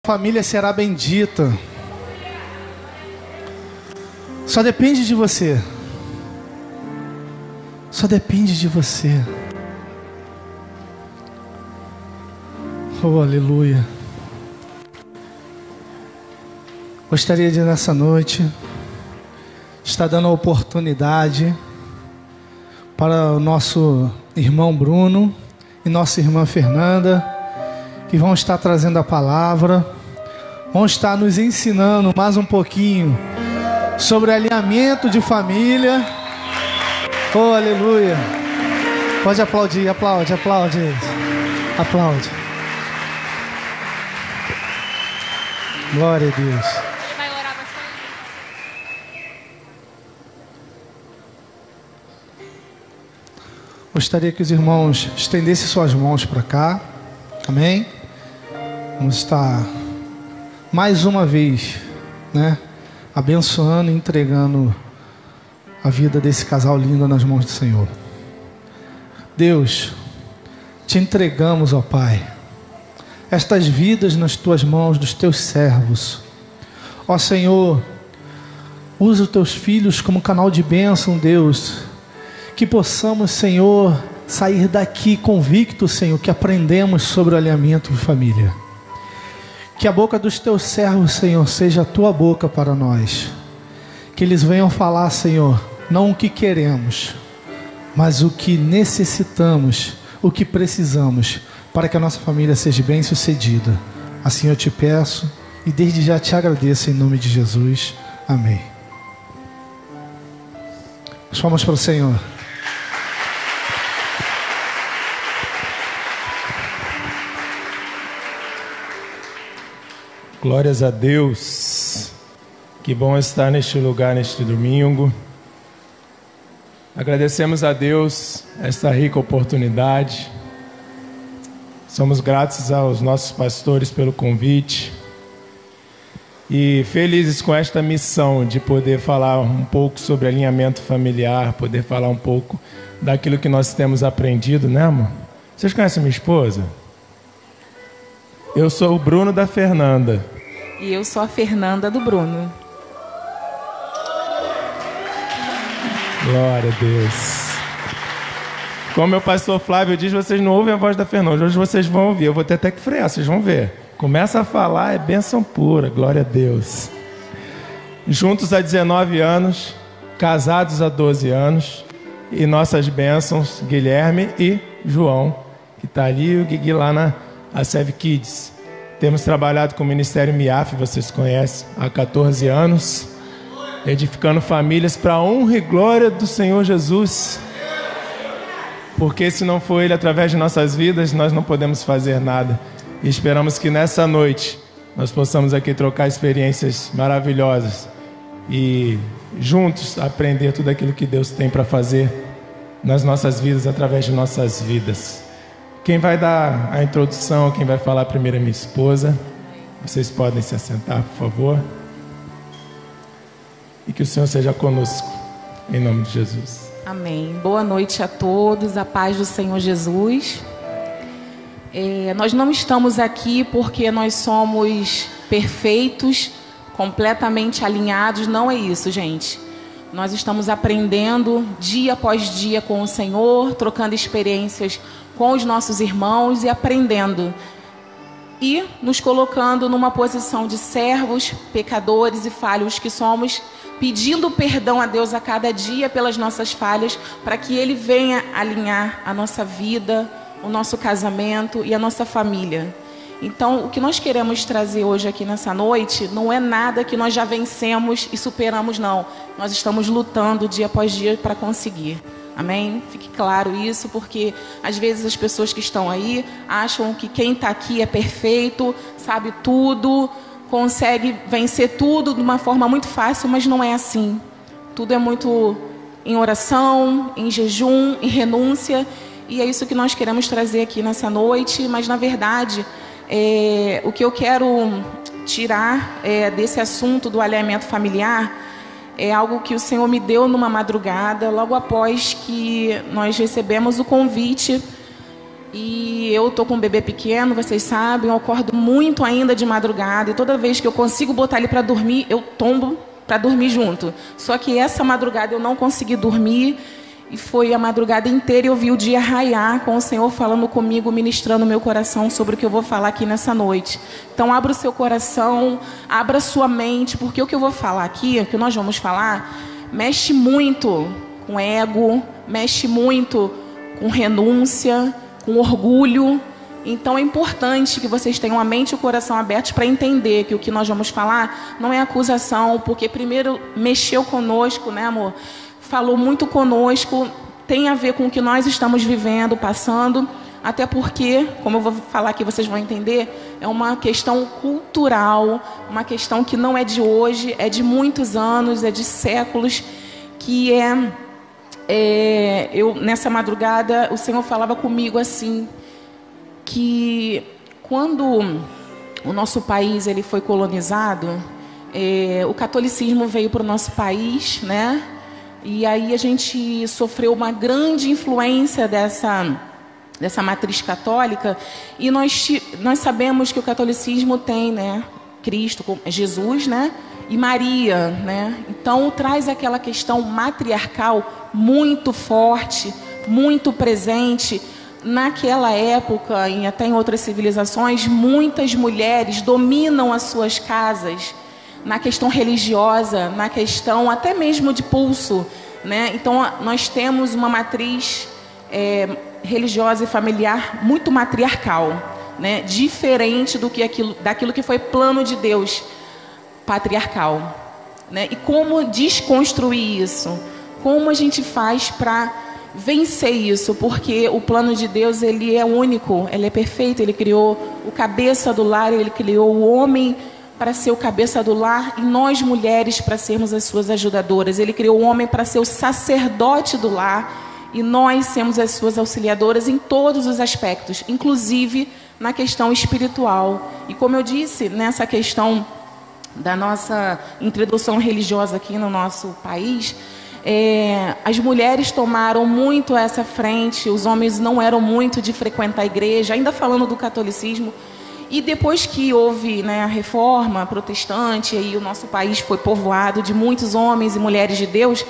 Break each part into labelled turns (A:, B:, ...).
A: Família será bendita. Só depende de você. Só depende de você. Oh, aleluia. Gostaria de nessa noite estar dando a oportunidade para o nosso irmão Bruno e nossa irmã Fernanda, que vão estar trazendo a palavra, vão estar nos ensinando mais um pouquinho sobre alinhamento de família. Oh, aleluia. Pode aplaudir, aplaude. Glória a Deus.
B: Vai orar bastante.
A: Gostaria que os irmãos estendessem suas mãos para cá. Amém? Vamos estar mais uma vez, abençoando e entregando a vida desse casal lindo nas mãos do Senhor. Deus, te entregamos, ó Pai, estas vidas nas tuas mãos, dos teus servos. Ó Senhor, usa os teus filhos como canal de bênção, Deus. Que possamos, Senhor, sair daqui convictos, Senhor, que aprendemos sobre o alinhamento de família. Que a boca dos teus servos, Senhor, seja a tua boca para nós. Que eles venham falar, Senhor, não o que queremos, mas o que necessitamos, o que precisamos, para que a nossa família seja bem sucedida. Assim eu te peço e desde já te agradeço em nome de Jesus. Amém. As palmas para o Senhor.
C: Glórias a Deus. Que bom estar neste lugar, neste domingo. Agradecemos a Deus esta rica oportunidade. Somos gratos aos nossos pastores pelo convite. E felizes com esta missão de poder falar um pouco sobre alinhamento familiar, poder falar um pouco daquilo que nós temos aprendido, né, amor? Vocês conhecem minha esposa? Eu sou o Bruno da Fernanda.
D: E eu sou a Fernanda do Bruno.
C: Glória a Deus. Como meu pastor Flávio diz, vocês não ouvem a voz da Fernanda. Hoje vocês vão ouvir. Eu vou ter até que frear, vocês vão ver. Começa a falar, é bênção pura. Glória a Deus. Juntos há 19 anos, casados há 12 anos. E nossas bênçãos, Guilherme e João, que está ali, e o Guigui lá na Save Kids. Temos trabalhado com o Ministério MIAF, vocês conhecem, há 14 anos, edificando famílias para a honra e glória do Senhor Jesus. Porque se não for Ele através de nossas vidas, nós não podemos fazer nada. E esperamos que nessa noite nós possamos aqui trocar experiências maravilhosas e juntos aprender tudo aquilo que Deus tem para fazer nas nossas vidas, através de nossas vidas. Quem vai dar a introdução, quem vai falar primeiro é minha esposa. Vocês podem se assentar, por favor. E que o Senhor seja conosco, em nome de Jesus.
D: Amém. Boa noite a todos, a paz do Senhor Jesus. Nós não estamos aqui porque nós somos perfeitos, completamente alinhados. Não é isso, gente. Nós estamos aprendendo dia após dia com o Senhor, trocando experiências com os nossos irmãos e aprendendo. E nos colocando numa posição de servos, pecadores e falhos que somos, pedindo perdão a Deus a cada dia pelas nossas falhas, para que Ele venha alinhar a nossa vida, o nosso casamento e a nossa família. Então, o que nós queremos trazer hoje aqui nessa noite não é nada que nós já vencemos e superamos, não. Nós estamos lutando dia após dia para conseguir. Amém? Fique claro isso, porque às vezes as pessoas que estão aí acham que quem está aqui é perfeito, sabe tudo, consegue vencer tudo de uma forma muito fácil, mas não é assim. Tudo é muito em oração, em jejum, em renúncia, e é isso que nós queremos trazer aqui nessa noite. Mas na verdade, o que eu quero tirar desse assunto do alinhamento familiar é algo que o Senhor me deu numa madrugada, logo após que nós recebemos o convite E eu tô com um bebê pequeno, vocês sabem, eu acordo muito ainda de madrugada. E toda vez que eu consigo botar ele para dormir, eu tombo para dormir junto. Só que essa madrugada eu não consegui dormir. E foi a madrugada inteira e eu vi o dia raiar com o Senhor falando comigo, ministrando o meu coração sobre o que eu vou falar aqui nessa noite. Então abra o seu coração, abra a sua mente, porque o que eu vou falar aqui, o que nós vamos falar, mexe muito com ego, mexe muito com renúncia, com orgulho. Então é importante que vocês tenham a mente e o coração abertos para entender que o que nós vamos falar não é acusação, porque primeiro mexeu conosco, né, amor? Falou muito conosco, tem a ver com o que nós estamos vivendo, passando, até porque, como eu vou falar aqui, vocês vão entender, é uma questão cultural, uma questão que não é de hoje, é de muitos anos, é de séculos, que eu nessa madrugada, o Senhor falava comigo assim, que quando o nosso país ele foi colonizado, o catolicismo veio para o nosso país, né? E aí a gente sofreu uma grande influência dessa matriz católica. E nós sabemos que o catolicismo tem, né, Cristo, Jesus, né, e Maria, né? Então traz aquela questão matriarcal muito forte, muito presente. Naquela época, e até em outras civilizações, muitas mulheres dominam as suas casas na questão religiosa, na questão até mesmo de pulso, né? Então nós temos uma matriz religiosa e familiar muito matriarcal, né? Diferente daquilo que foi plano de Deus, patriarcal, né? E como desconstruir isso? Como a gente faz para vencer isso? Porque o plano de Deus ele é único, ele é perfeito. Ele criou o cabeça do lar, ele criou o homem para ser o cabeça do lar e nós mulheres para sermos as suas ajudadoras. Ele criou o homem para ser o sacerdote do lar e nós sermos as suas auxiliadoras em todos os aspectos, inclusive na questão espiritual. E como eu disse, nessa questão da nossa introdução religiosa aqui no nosso país, as mulheres tomaram muito essa frente, os homens não eram muito de frequentar a igreja, ainda falando do catolicismo. E depois que houve, né, a reforma protestante, aí o nosso país foi povoado de muitos homens e mulheres de Deus,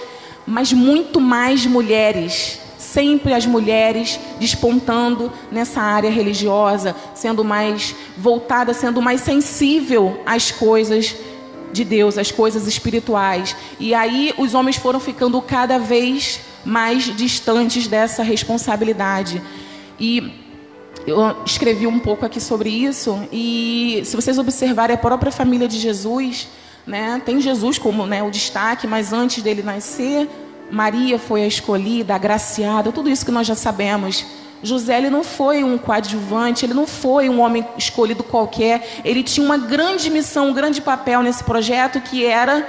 D: mas muito mais mulheres, sempre as mulheres despontando nessa área religiosa, sendo mais voltada, sendo mais sensível às coisas de Deus, às coisas espirituais. E aí os homens foram ficando cada vez mais distantes dessa responsabilidade. E eu escrevi um pouco aqui sobre isso, e se vocês observarem a própria família de Jesus, né, tem Jesus como, né, o destaque, mas antes dele nascer, Maria foi a escolhida, a agraciada, tudo isso que nós já sabemos. José, ele não foi um coadjuvante, ele não foi um homem escolhido qualquer, ele tinha uma grande missão, um grande papel nesse projeto, que era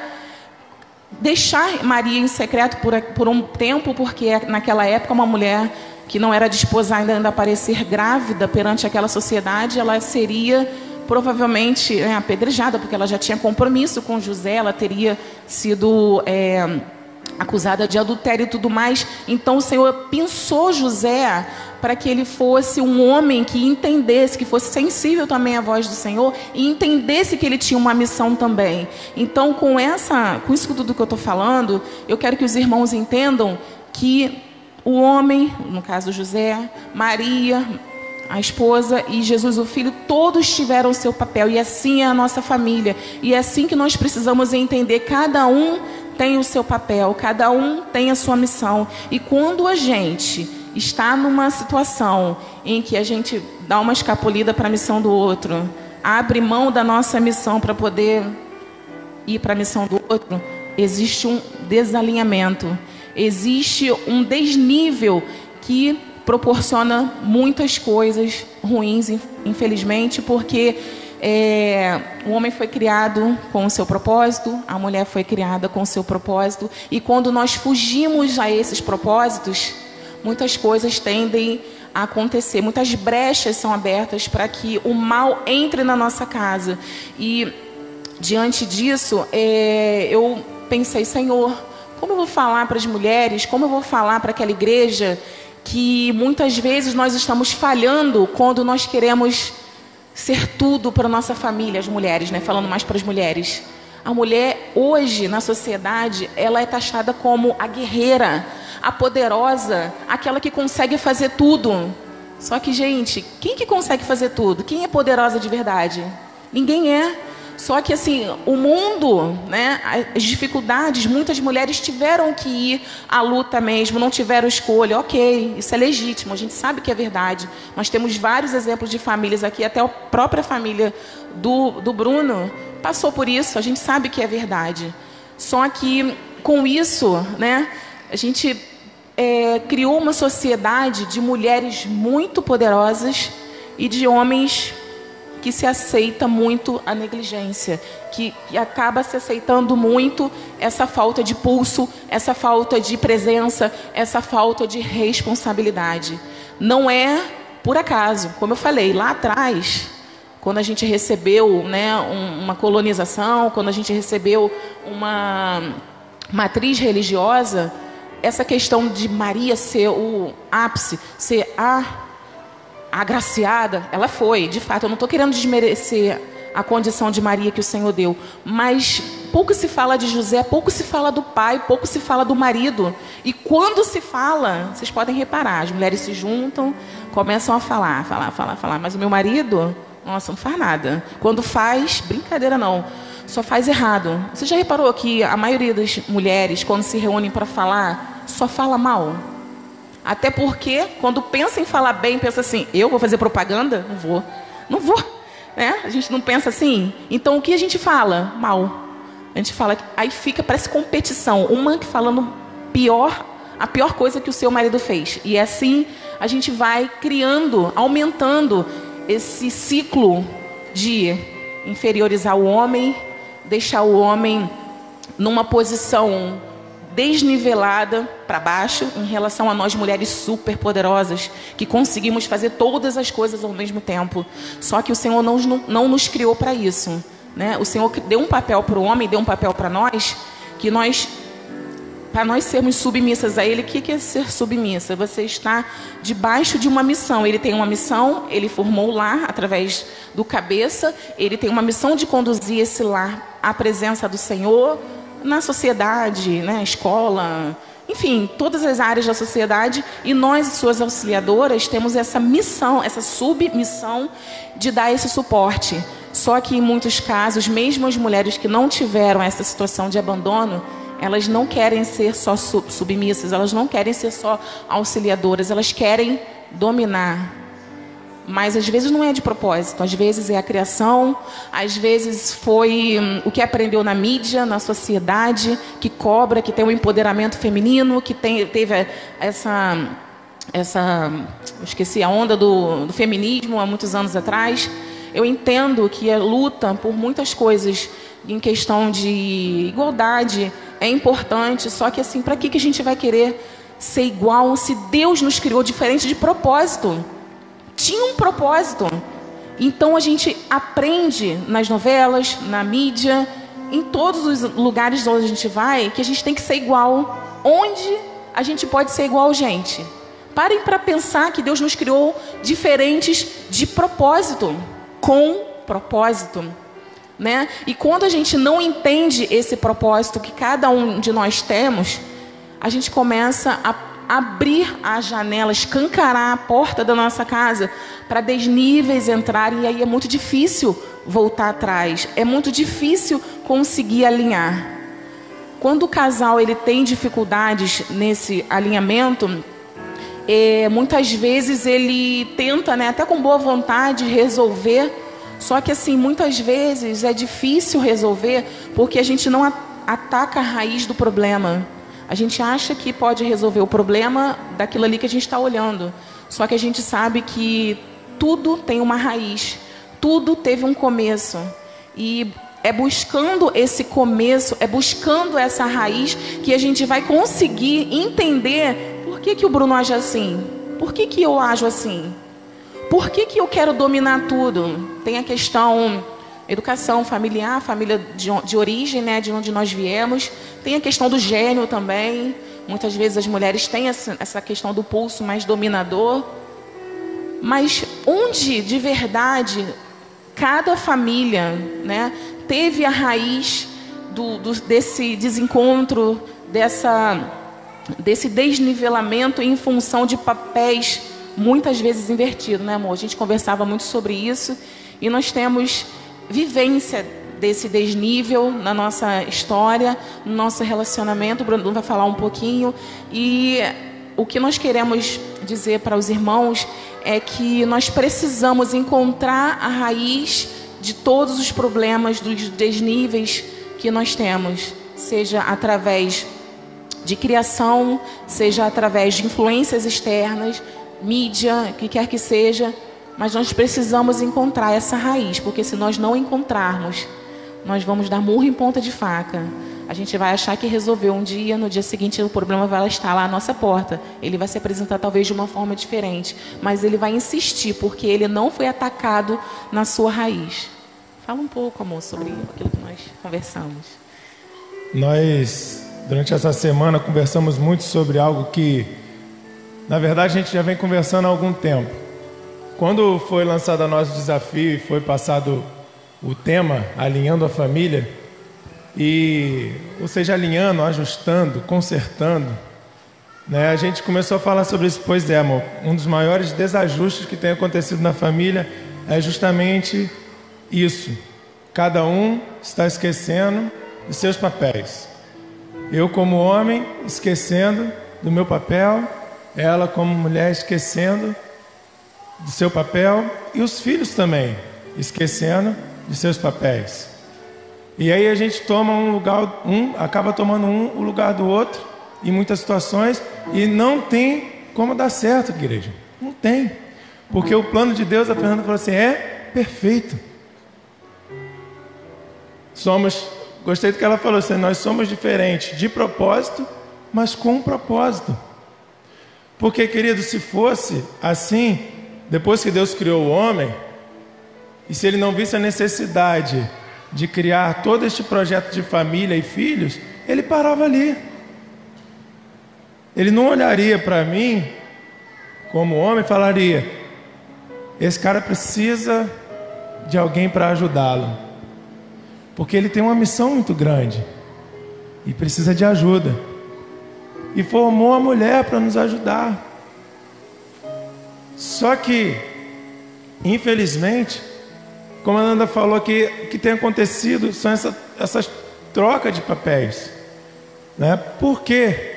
D: deixar Maria em secreto por um tempo, porque naquela época uma mulher que não era desposada ainda aparecer grávida perante aquela sociedade, ela seria provavelmente apedrejada, porque ela já tinha compromisso com José, ela teria sido acusada de adultério e tudo mais. Então o Senhor pensou José para que ele fosse um homem que entendesse, que fosse sensível também à voz do Senhor e entendesse que ele tinha uma missão também. Então com isso tudo que eu estou falando, eu quero que os irmãos entendam que o homem, no caso José, Maria, a esposa e Jesus o Filho, todos tiveram o seu papel, e assim é a nossa família, e é assim que nós precisamos entender, cada um tem o seu papel, cada um tem a sua missão. E quando a gente está numa situação em que a gente dá uma escapulida para a missão do outro, abre mão da nossa missão para poder ir para a missão do outro, existe um desalinhamento, existe um desnível que proporciona muitas coisas ruins, infelizmente, porque o homem foi criado com o seu propósito, a mulher foi criada com o seu propósito, e quando nós fugimos a esses propósitos, muitas coisas tendem a acontecer, muitas brechas são abertas para que o mal entre na nossa casa. E diante disso, eu pensei, Senhor, como eu vou falar para as mulheres, como eu vou falar para aquela igreja que muitas vezes nós estamos falhando quando nós queremos ser tudo para a nossa família, as mulheres, né? Falando mais para as mulheres. A mulher, hoje, na sociedade, ela é taxada como a guerreira, a poderosa, aquela que consegue fazer tudo. Só que, gente, quem que consegue fazer tudo? Quem é poderosa de verdade? Ninguém é. Só que, assim, o mundo, né, as dificuldades, muitas mulheres tiveram que ir à luta mesmo, não tiveram escolha. Ok, isso é legítimo, a gente sabe que é verdade. Nós temos vários exemplos de famílias aqui, até a própria família do Bruno passou por isso, a gente sabe que é verdade. Só que, com isso, né, a gente criou uma sociedade de mulheres muito poderosas e de homens que se aceita muito a negligência, que acaba se aceitando muito essa falta de pulso, essa falta de presença, essa falta de responsabilidade. Não é por acaso, como eu falei, lá atrás, quando a gente recebeu, né, uma colonização, quando a gente recebeu uma matriz religiosa, essa questão de Maria ser o ápice, ser a agraciada, ela foi, de fato. Eu não estou querendo desmerecer a condição de Maria que o Senhor deu, mas pouco se fala de José, pouco se fala do pai, pouco se fala do marido. E quando se fala, vocês podem reparar, as mulheres se juntam, começam a falar, mas o meu marido, nossa, não faz nada. Quando faz, brincadeira não, só faz errado. Você já reparou que a maioria das mulheres, quando se reúnem para falar, só fala mal? Até porque, quando pensa em falar bem, pensa assim, eu vou fazer propaganda? Não vou, né? A gente não pensa assim. Então, o que a gente fala? Mal. A gente fala, aí fica, parece competição. Uma falando a pior coisa que o seu marido fez. E assim, a gente vai criando, aumentando esse ciclo de inferiorizar o homem, deixar o homem numa posição desnivelada para baixo em relação a nós mulheres super poderosas que conseguimos fazer todas as coisas ao mesmo tempo. Só que o Senhor não nos criou para isso, né? O Senhor deu um papel para o homem, deu um papel para nós, que para nós sermos submissas a Ele. O que é ser submissa? Você está debaixo de uma missão. Ele tem uma missão, Ele formou o lar através do cabeça, Ele tem uma missão de conduzir esse lar à presença do Senhor, na sociedade, né, escola, enfim, todas as áreas da sociedade, e nós, suas auxiliadoras, temos essa missão, essa submissão de dar esse suporte. Só que em muitos casos, mesmo as mulheres que não tiveram essa situação de abandono, elas não querem ser só submissas, elas não querem ser só auxiliadoras, elas querem dominar. Mas às vezes não é de propósito, às vezes é a criação, às vezes foi o que aprendeu na mídia, na sociedade, que cobra, que tem um empoderamento feminino, que teve essa eu esqueci, a onda do feminismo há muitos anos atrás. Eu entendo que a luta por muitas coisas em questão de igualdade é importante, só que assim, para que a gente vai querer ser igual se Deus nos criou diferente de propósito? Tinha um propósito. Então a gente aprende nas novelas, na mídia, em todos os lugares onde a gente vai, que a gente tem que ser igual. Onde a gente pode ser igual, gente? Parem para pensar que Deus nos criou diferentes de propósito, com propósito, né? E quando a gente não entende esse propósito que cada um de nós temos, a gente começa a abrir a janela, escancarar a porta da nossa casa para desníveis entrarem, e aí é muito difícil voltar atrás, é muito difícil conseguir alinhar. Quando o casal ele tem dificuldades nesse alinhamento, muitas vezes ele tenta, né, até com boa vontade, resolver, só que assim, muitas vezes é difícil resolver porque a gente não ataca a raiz do problema. A gente acha que pode resolver o problema daquilo ali que a gente está olhando. Só que a gente sabe que tudo tem uma raiz. Tudo teve um começo. E é buscando esse começo, é buscando essa raiz que a gente vai conseguir entender por que o Bruno age assim. Por que eu ajo assim? Por que eu quero dominar tudo? Tem a questão educação familiar, família de origem, né, de onde nós viemos. Tem a questão do gênio também. Muitas vezes as mulheres têm essa questão do pulso mais dominador. Mas onde, de verdade, cada família, né, teve a raiz desse desencontro, desse desnivelamento em função de papéis muitas vezes invertidos, né, amor? A gente conversava muito sobre isso e nós temos vivência desse desnível na nossa história, no nosso relacionamento. O Bruno vai falar um pouquinho. E o que nós queremos dizer para os irmãos é que nós precisamos encontrar a raiz de todos os problemas, dos desníveis que nós temos, seja através de criação, seja através de influências externas, mídia, o que quer que seja, mas nós precisamos encontrar essa raiz, porque se nós não encontrarmos, nós vamos dar murro em ponta de faca. A gente vai achar que resolveu um dia, no dia seguinte o problema vai estar lá à nossa porta. Ele vai se apresentar talvez de uma forma diferente, mas ele vai insistir, porque ele não foi atacado na sua raiz. Fala um pouco, amor, sobre aquilo que nós conversamos.
C: Nós, durante essa semana, conversamos muito sobre algo que, na verdade, a gente já vem conversando há algum tempo. Quando foi lançado o nosso desafio e foi passado o tema, alinhando a família, ou seja, alinhando, ajustando, consertando, né? A gente começou a falar sobre isso. Pois é, amor, um dos maiores desajustes que tem acontecido na família é justamente isso. Cada um está esquecendo de seus papéis. Eu, como homem, esquecendo do meu papel, ela, como mulher, esquecendo do seu papel, e os filhos também esquecendo de seus papéis. E aí a gente toma acaba tomando o lugar do outro em muitas situações, e não tem como dar certo, igreja. Não tem. Porque o plano de Deus, a Fernanda falou assim, é perfeito. Gostei do que ela falou assim, nós somos diferentes de propósito, mas com um propósito. Porque, querido, se fosse assim, depois que Deus criou o homem, e se ele não visse a necessidade de criar todo este projeto de família e filhos, ele parava ali. Ele não olharia para mim como homem e falaria, esse cara precisa de alguém para ajudá-lo, porque ele tem uma missão muito grande e precisa de ajuda, e formou a mulher para nos ajudar. Só que, infelizmente, como a Nanda falou, que tem acontecido são essas trocas de papéis, né? Por quê?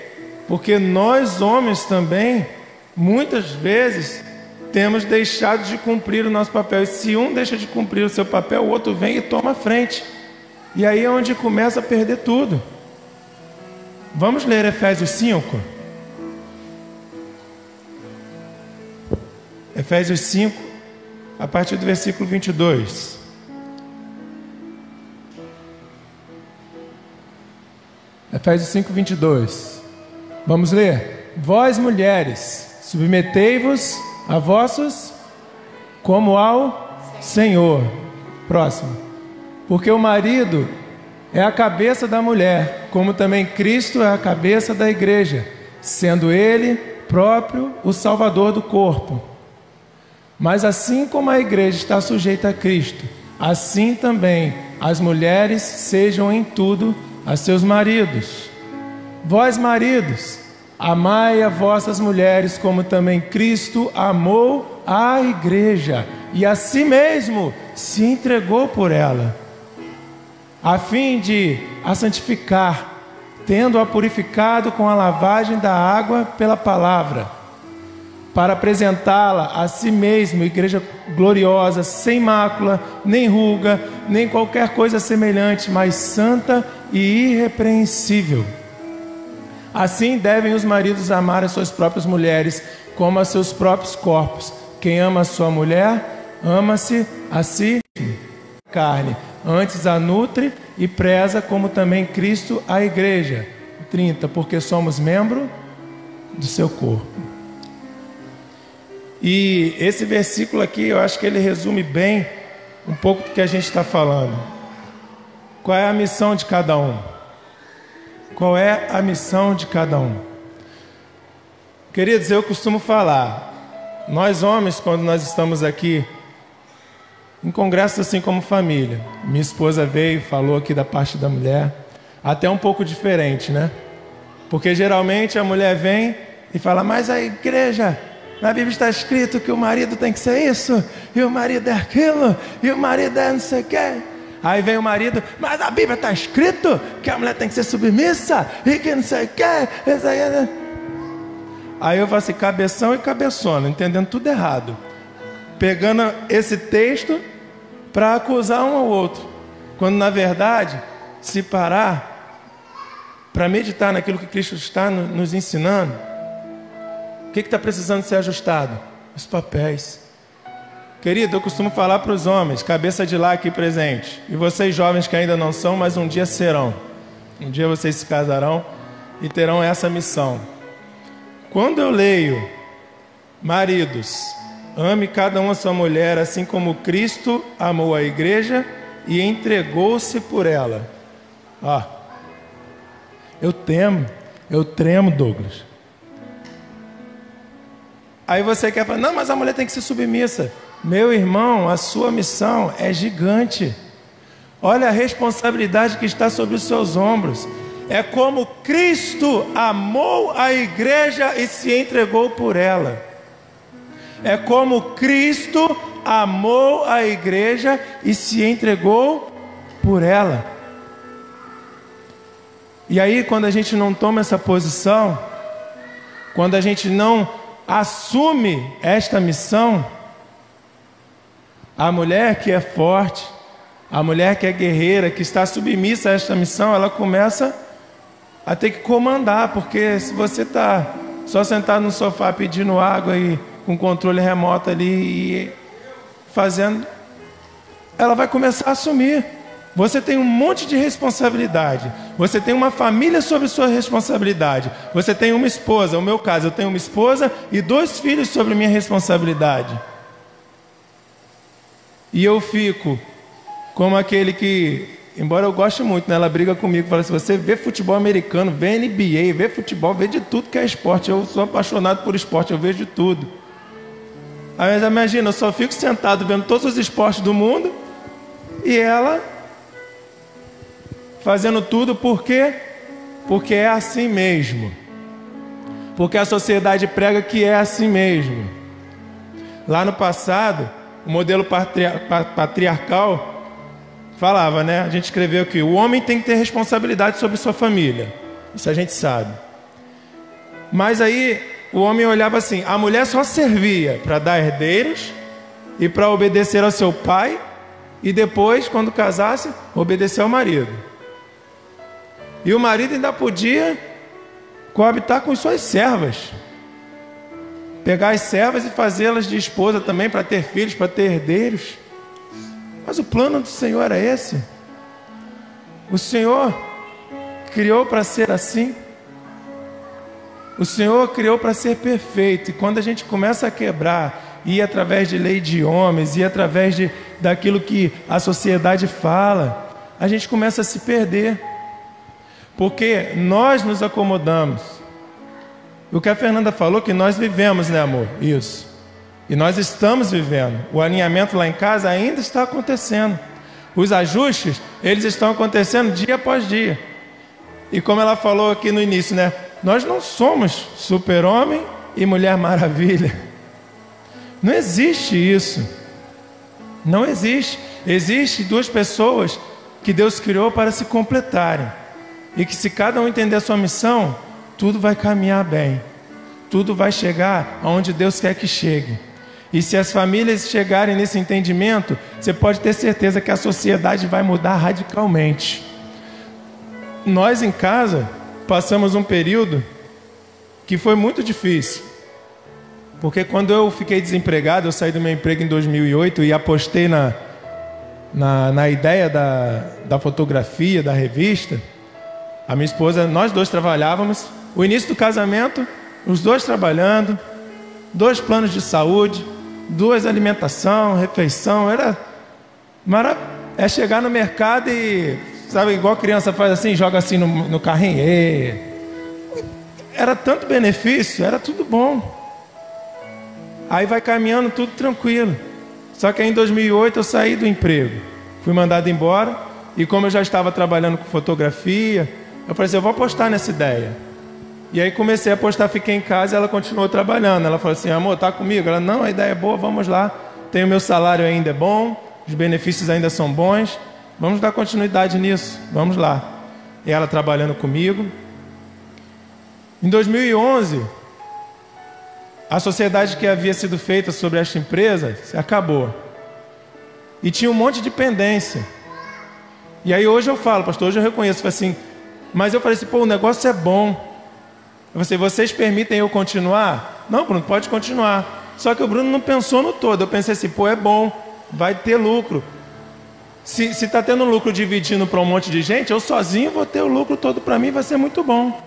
C: Porque nós homens também, muitas vezes, temos deixado de cumprir o nosso papel. E se um deixa de cumprir o seu papel, o outro vem e toma a frente. E aí é onde começa a perder tudo. Vamos ler Efésios 5? Efésios 5. A partir do versículo 22. Efésios 5, 22. Vamos ler? Vós, mulheres, submetei-vos a vossos como ao Senhor. Próximo. Porque o marido é a cabeça da mulher, como também Cristo é a cabeça da igreja, sendo ele próprio o Salvador do corpo. Mas assim como a igreja está sujeita a Cristo, assim também as mulheres sejam em tudo a seus maridos. Vós, maridos, amai a vossas mulheres, como também Cristo amou a igreja, e a si mesmo se entregou por ela, a fim de a santificar, tendo-a purificado com a lavagem da água pela palavra, para apresentá-la a si mesmo, igreja gloriosa, sem mácula, nem ruga, nem qualquer coisa semelhante, mas santa e irrepreensível. Assim devem os maridos amar as suas próprias mulheres, como a seus próprios corpos. Quem ama a sua mulher, ama-se a si carne, antes a nutre e preza, como também Cristo a igreja. 30, porque somos membro do seu corpo. E esse versículo aqui, eu acho que ele resume bem um pouco do que a gente está falando. Qual é a missão de cada um? Qual é a missão de cada um? Queridos, eu costumo falar, nós homens, quando nós estamos aqui em congressos assim como família, minha esposa veio e falou aqui da parte da mulher, até um pouco diferente, né? Porque geralmente a mulher vem e fala, mas a igreja, na Bíblia está escrito que o marido tem que ser isso, e o marido é aquilo, e o marido é não sei o quê. Aí vem o marido, mas a Bíblia está escrito que a mulher tem que ser submissa, e que não sei o quê. Aí eu falo assim, cabeção e cabeçona, entendendo tudo errado. Pegando esse texto para acusar um ao outro. Quando na verdade, se parar para meditar naquilo que Cristo está nos ensinando, o que está precisando ser ajustado? Os papéis. Querido, eu costumo falar para os homens, cabeça de lá aqui presente, e vocês jovens que ainda não são, mas um dia serão. Um dia vocês se casarão e terão essa missão. Quando eu leio, maridos, ame cada um a sua mulher, assim como Cristo amou a igreja e entregou-se por ela. Eu tremo, Douglas. Aí você quer falar, não, mas a mulher tem que ser submissa. Meu irmão, a sua missão é gigante. Olha a responsabilidade que está sobre os seus ombros. É como Cristo amou a igreja e se entregou por ela. É como Cristo amou a igreja e se entregou por ela. E aí, quando a gente não toma essa posição, quando a gente não assume esta missão, a mulher que é forte, a mulher que é guerreira, que está submissa a esta missão, ela começa a ter que comandar, porque se você está só sentado no sofá pedindo água e com controle remoto ali e fazendo, ela vai começar a assumir. Você tem um monte de responsabilidade. Você tem uma família sob sua responsabilidade. Você tem uma esposa. No meu caso, eu tenho uma esposa e 2 filhos sobre minha responsabilidade. E eu fico como aquele que, embora eu goste muito, né, ela briga comigo, fala assim, você vê futebol americano, vê NBA, vê futebol, vê de tudo que é esporte. Eu sou apaixonado por esporte, eu vejo de tudo. Aí imagina, eu só fico sentado vendo todos os esportes do mundo e ela fazendo tudo, por quê? Porque é assim mesmo. Porque a sociedade prega que é assim mesmo. Lá no passado, o modelo patriarcal falava, né? A gente escreveu que o homem tem que ter responsabilidade sobre sua família. Isso a gente sabe. Mas aí o homem olhava assim, a mulher só servia para dar herdeiros e para obedecer ao seu pai e depois, quando casasse, obedecer ao marido. E o marido ainda podia coabitar com suas servas. Pegar as servas e fazê-las de esposa também, para ter filhos, para ter herdeiros. Mas o plano do Senhor era esse. O Senhor criou para ser assim. O Senhor criou para ser perfeito. E quando a gente começa a quebrar, ir através de lei de homens, ir através daquilo que a sociedade fala, a gente começa a se perder. Porque nós nos acomodamos. O que a Fernanda falou, que nós vivemos, né, amor? Isso. E nós estamos vivendo. O alinhamento lá em casa ainda está acontecendo. Os ajustes, eles estão acontecendo dia após dia. E como ela falou aqui no início, né? Nós não somos super-homem e mulher maravilha. Não existe isso. Não existe. Existem 2 pessoas que Deus criou para se completarem. E que se cada um entender a sua missão, tudo vai caminhar bem. Tudo vai chegar aonde Deus quer que chegue. E se as famílias chegarem nesse entendimento, você pode ter certeza que a sociedade vai mudar radicalmente. Nós em casa passamos um período que foi muito difícil. Porque quando eu fiquei desempregado, eu saí do meu emprego em 2008 e apostei na ideia da fotografia, da revista. A minha esposa, nós 2 trabalhávamos. O início do casamento, os 2 trabalhando, 2 planos de saúde, 2 alimentação, refeição. É chegar no mercado e, sabe, igual criança faz assim, joga assim no carrinho. era tanto benefício, era tudo bom. Aí vai caminhando tudo tranquilo. Só que aí em 2008 eu saí do emprego. Fui mandado embora. E como eu já estava trabalhando com fotografia, eu falei assim, eu vou apostar nessa ideia. E aí comecei a apostar, fiquei em casa e ela continuou trabalhando. Ela falou assim, amor, tá comigo? Ela, não, a ideia é boa, vamos lá. Tem o meu salário ainda é bom, os benefícios ainda são bons. Vamos dar continuidade nisso, vamos lá. E ela trabalhando comigo. Em 2011, a sociedade que havia sido feita sobre esta empresa se acabou. E tinha um monte de pendência. E aí hoje eu falo, pastor, hoje eu reconheço, assim, mas eu falei assim, pô, o negócio é bom. Eu falei, vocês permitem eu continuar? Não, Bruno, pode continuar. Só que o Bruno não pensou no todo. Eu pensei assim, pô, é bom, vai ter lucro. Se está tendo lucro dividindo para um monte de gente, eu sozinho vou ter o lucro todo para mim, vai ser muito bom.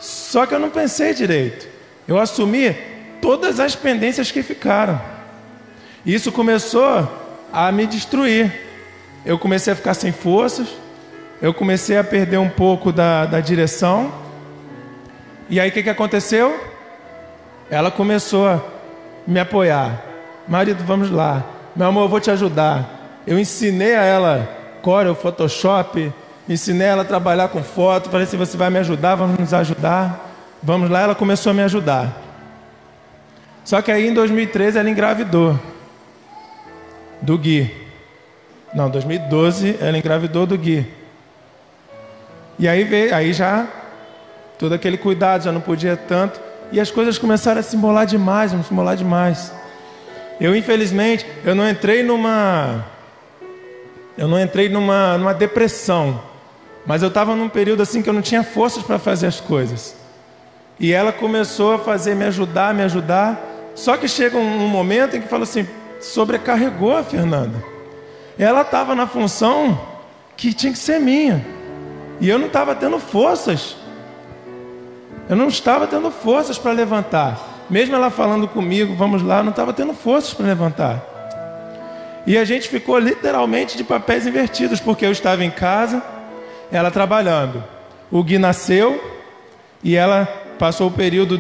C: Só que eu não pensei direito. Eu assumi todas as pendências que ficaram. E isso começou a me destruir. Eu comecei a ficar sem forças. Eu comecei a perder um pouco da direção. E aí o que aconteceu? Ela começou a me apoiar. Marido, vamos lá. Meu amor, eu vou te ajudar. Eu ensinei a ela Corel, Photoshop. Ensinei ela a trabalhar com foto. Falei assim, você vai me ajudar, vamos nos ajudar. Vamos lá, ela começou a me ajudar. Só que aí em 2013 ela engravidou do Gui. Não, 2012 ela engravidou do Gui. E aí veio, aí já todo aquele cuidado, já não podia tanto. E as coisas começaram a se embolar demais, se embolar demais. Eu, infelizmente, eu não entrei numa depressão. Mas eu estava num período assim que eu não tinha forças para fazer as coisas. E ela começou a fazer, me ajudar. Só que chega um momento em que fala assim, sobrecarregou a Fernanda. Ela estava na função que tinha que ser minha. E eu não estava tendo forças. Eu não estava tendo forças para levantar. Mesmo ela falando comigo, vamos lá, eu não estava tendo forças para levantar. E a gente ficou literalmente de papéis invertidos, porque eu estava em casa, ela trabalhando. O Gui nasceu e ela passou o período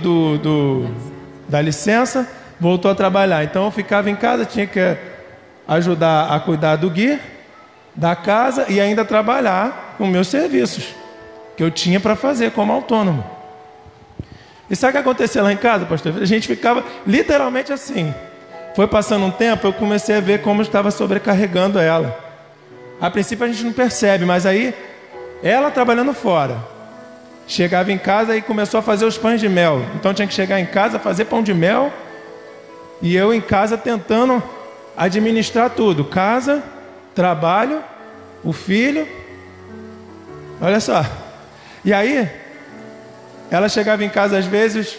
C: da licença, voltou a trabalhar. Então eu ficava em casa, tinha que ajudar a cuidar do Gui, da casa e ainda trabalhar com meus serviços, que eu tinha para fazer como autônomo. E sabe o que aconteceu lá em casa, pastor? A gente ficava literalmente assim. Foi passando um tempo, eu comecei a ver como estava sobrecarregando ela. A princípio a gente não percebe, mas aí ela trabalhando fora, chegava em casa e começou a fazer os pães de mel. Então tinha que chegar em casa, fazer pão de mel, e eu em casa tentando administrar tudo. Casa, trabalho, o filho. Olha só. E aí, ela chegava em casa às vezes,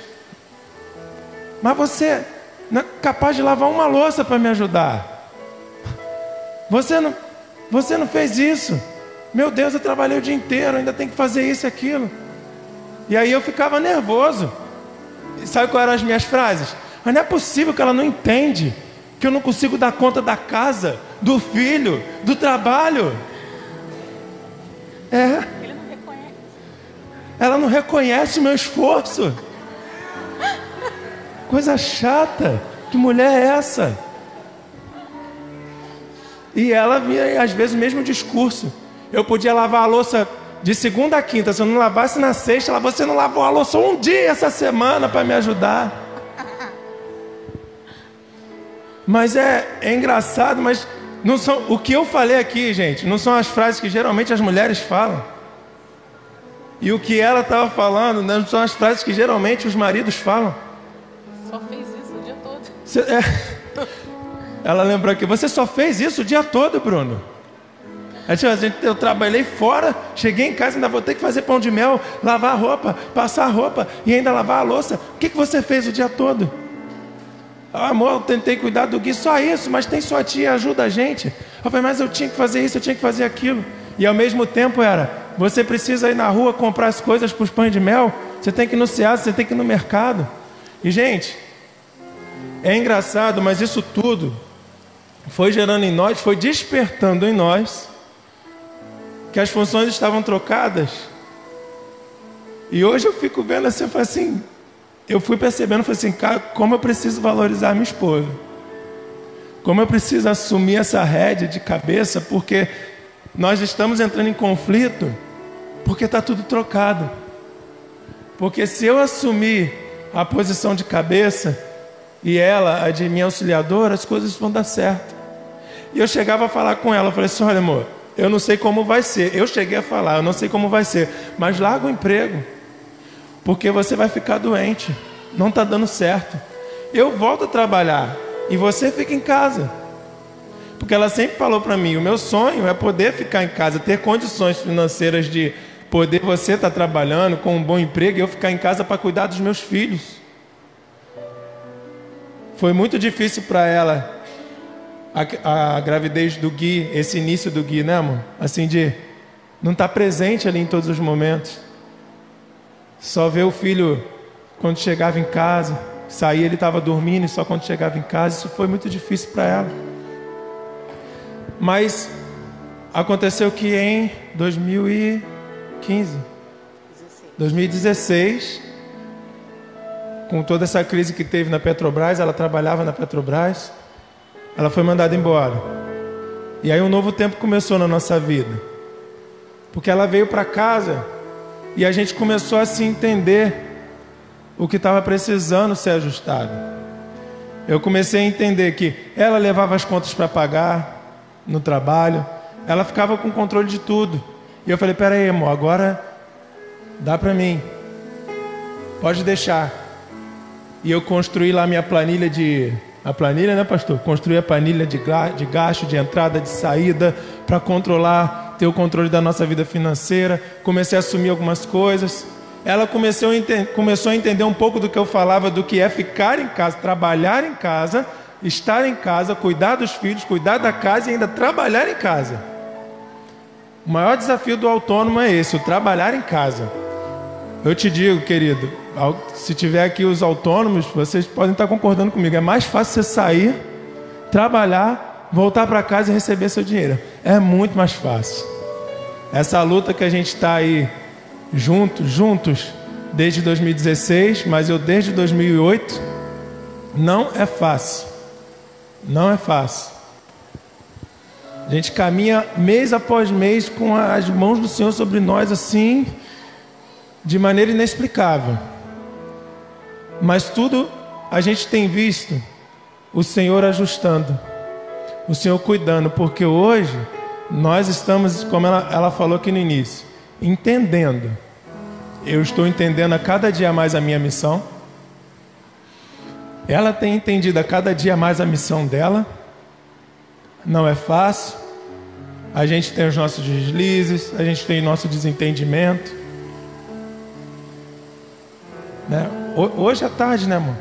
C: mas você não é capaz de lavar uma louça para me ajudar. Você não fez isso. Meu Deus, eu trabalhei o dia inteiro, ainda tem que fazer isso e aquilo. E aí eu ficava nervoso. E sabe quais eram as minhas frases? Mas não é possível que ela não entende que eu não consigo dar conta da casa, do filho, do trabalho.
D: Ele não reconhece.
C: Ela não reconhece o meu esforço. Coisa chata. Que mulher é essa? E ela via às vezes o mesmo discurso. Eu podia lavar a louça de segunda a quinta. Se eu não lavasse na sexta, ela, você não lavou a louça um dia essa semana para me ajudar. Mas é engraçado, mas não são, o que eu falei aqui, gente, não são as frases que geralmente as mulheres falam. E o que ela estava falando não são as frases que geralmente os maridos falam.
D: Só fez isso o dia todo.
C: Ela lembrou aqui, você só fez isso o dia todo, Bruno. Eu trabalhei fora, cheguei em casa, ainda vou ter que fazer pão de mel, lavar a roupa, passar a roupa e ainda lavar a louça. O que você fez o dia todo? Amor, eu tentei cuidar do Gui, só isso, mas tem sua tia, ajuda a gente. Eu falei, mas eu tinha que fazer isso, eu tinha que fazer aquilo. E ao mesmo tempo você precisa ir na rua comprar as coisas para os pães de mel, você tem que ir no Ceasa, você tem que ir no mercado. E gente, é engraçado, mas isso tudo foi gerando em nós, foi despertando em nós que as funções estavam trocadas E hoje eu fico vendo assim, eu fui percebendo, assim, cara, como eu preciso valorizar minha esposa. Como eu preciso assumir essa rédea de cabeça, porque nós estamos entrando em conflito, porque está tudo trocado. Porque se eu assumir a posição de cabeça e ela a de minha auxiliadora, as coisas vão dar certo. E eu chegava a falar com ela, eu falei assim, olha amor, eu não sei como vai ser. Eu cheguei a falar, eu não sei como vai ser, mas larga o emprego, porque você vai ficar doente, não está dando certo. Eu volto a trabalhar e você fica em casa. Porque ela sempre falou para mim, o meu sonho é poder ficar em casa, ter condições financeiras de poder você estar trabalhando com um bom emprego e eu ficar em casa para cuidar dos meus filhos. Foi muito difícil para ela a gravidez do Gui, esse início do Gui, né amor? Assim, de não estar presente ali em todos os momentos. Só ver o filho quando chegava em casa, saía, ele estava dormindo e só quando chegava em casa. Isso foi muito difícil para ela. Mas aconteceu que em 2016, com toda essa crise que teve na Petrobras, ela trabalhava na Petrobras, ela foi mandada embora. E aí um novo tempo começou na nossa vida, porque ela veio para casa e a gente começou a se entender o que estava precisando ser ajustado. Eu comecei a entender que ela levava as contas para pagar no trabalho, ela ficava com controle de tudo. E eu falei, peraí amor, agora dá para mim, pode deixar. E eu construí lá minha planilha a planilha, né pastor? Construí a planilha de gasto, de entrada, de saída, para controlar, ter o controle da nossa vida financeira. Comecei a assumir algumas coisas. Ela começou a entender um pouco do que eu falava, do que é ficar em casa, trabalhar em casa, estar em casa, cuidar dos filhos, cuidar da casa e ainda trabalhar em casa. O maior desafio do autônomo é esse, o trabalhar em casa. Eu te digo, querido, se tiver aqui os autônomos, vocês podem estar concordando comigo. É mais fácil você sair, trabalhar, voltar para casa e receber seu dinheiro. É muito mais fácil. Essa luta que a gente está aí juntos desde 2016, mas eu desde 2008, não é fácil. Não é fácil. A gente caminha mês após mês com as mãos do Senhor sobre nós assim, de maneira inexplicável. Mas tudo a gente tem visto o Senhor ajustando, o Senhor cuidando, porque hoje nós estamos, como ela falou aqui no início, entendendo. Eu estou entendendo a cada dia mais a minha missão. Ela tem entendido a cada dia mais a missão dela. Não é fácil. A gente tem os nossos deslizes, a gente tem nosso desentendimento, né? Hoje à tarde, né, amor?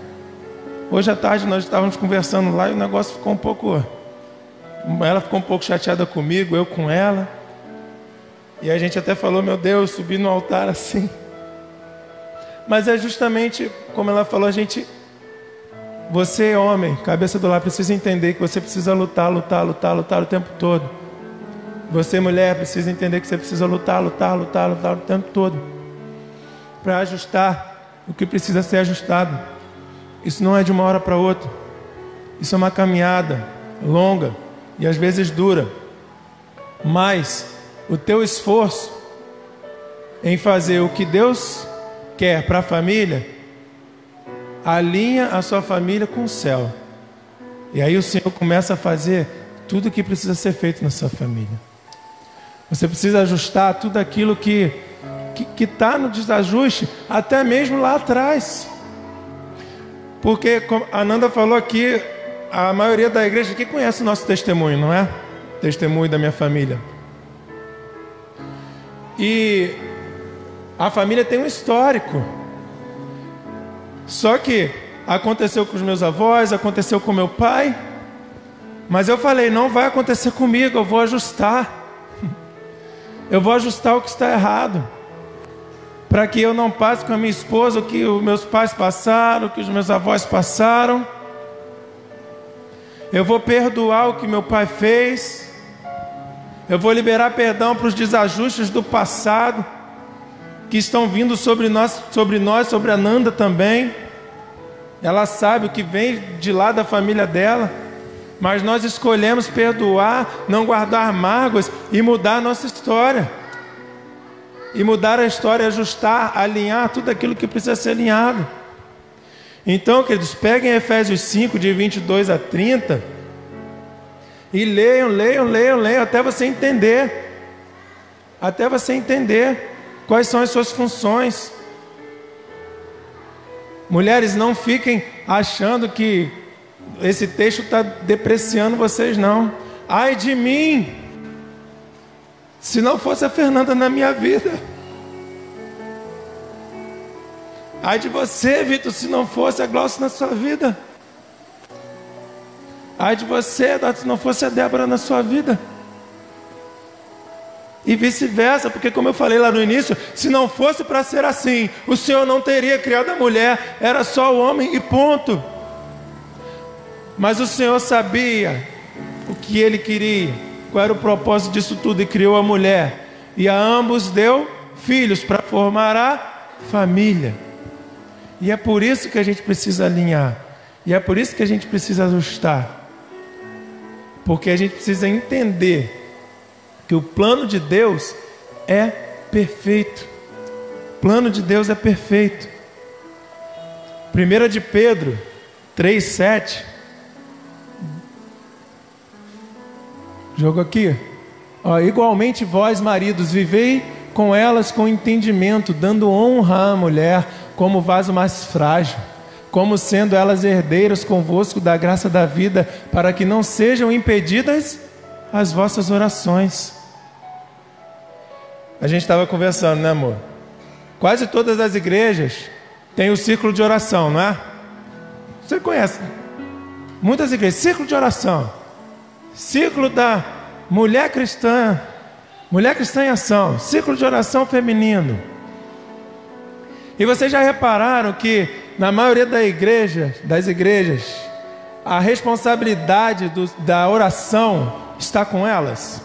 C: Hoje à tarde nós estávamos conversando lá e o negócio ficou um pouco... Ela ficou um pouco chateada comigo, eu com ela. E a gente até falou, meu Deus, subir no altar assim. Mas é justamente como ela falou, você, homem, cabeça do lar, precisa entender que você precisa lutar o tempo todo. Você, mulher, precisa entender que você precisa lutar o tempo todo, para ajustar o que precisa ser ajustado. Isso não é de uma hora para outra. Isso é uma caminhada longa e às vezes dura. Mas o teu esforço em fazer o que Deus quer para a família, alinha a sua família com o céu. E aí o Senhor começa a fazer tudo o que precisa ser feito na sua família. Você precisa ajustar tudo aquilo que está no desajuste, até mesmo lá atrás. Porque, como a Nanda falou aqui, a maioria da igreja aqui conhece o nosso testemunho, não é? Testemunho da minha família. E a família tem um histórico. Só que aconteceu com os meus avós, aconteceu com meu pai. Mas eu falei, não vai acontecer comigo, eu vou ajustar. Eu vou ajustar o que está errado, para que eu não passe com a minha esposa o que os meus pais passaram, o que os meus avós passaram. Eu vou perdoar o que meu pai fez. Eu vou liberar perdão para os desajustes do passado, que estão vindo sobre nós, sobre a Nanda também. Ela sabe o que vem de lá da família dela, mas nós escolhemos perdoar, não guardar mágoas e mudar a nossa história. E mudar a história, ajustar, alinhar tudo aquilo que precisa ser alinhado. Então, queridos, peguem Efésios 5, de 22 a 30, e leiam, até você entender. Até você entender quais são as suas funções. Mulheres, não fiquem achando que esse texto está depreciando vocês, não. Ai de mim, se não fosse a Fernanda na minha vida. Ai de você, Vitor, se não fosse a Glaucia na sua vida. Ai de você, Eduardo, se não fosse a Débora na sua vida. E vice-versa, porque como eu falei lá no início, se não fosse para ser assim, o Senhor não teria criado a mulher, era só o homem e ponto. Mas o Senhor sabia o que Ele queria, qual era o propósito disso tudo, e criou a mulher. E a ambos deu filhos para formar a família. E é por isso que a gente precisa alinhar. E é por isso que a gente precisa ajustar. Porque a gente precisa entender que o plano de Deus é perfeito. O plano de Deus é perfeito. 1 de Pedro 3,7. Jogo aqui. Igualmente vós, maridos, vivei com elas com entendimento, dando honra à mulher como vaso mais frágil, como sendo elas herdeiras convosco da graça da vida, para que não sejam impedidas as vossas orações. A gente estava conversando, né, amor? Quase todas as igrejas têm o círculo de oração, não é? Você conhece muitas igrejas, círculo de oração, círculo da mulher cristã em ação, círculo de oração feminino. E vocês já repararam que na maioria das igrejas, a responsabilidade da oração está com elas?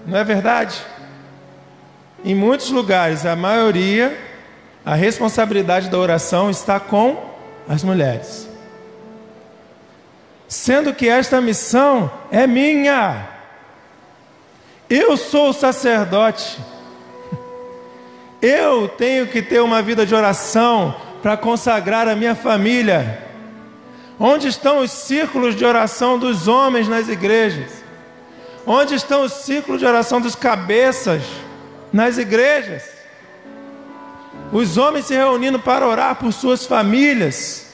C: Não é verdade? Em muitos lugares, a maioria, a responsabilidade da oração está com as mulheres. Sendo que esta missão é minha. Eu sou o sacerdote. Eu tenho que ter uma vida de oração para consagrar a minha família. Onde estão os círculos de oração dos homens nas igrejas? Onde estão os círculos de oração dos cabeças nas igrejas? Os homens se reunindo para orar por suas famílias.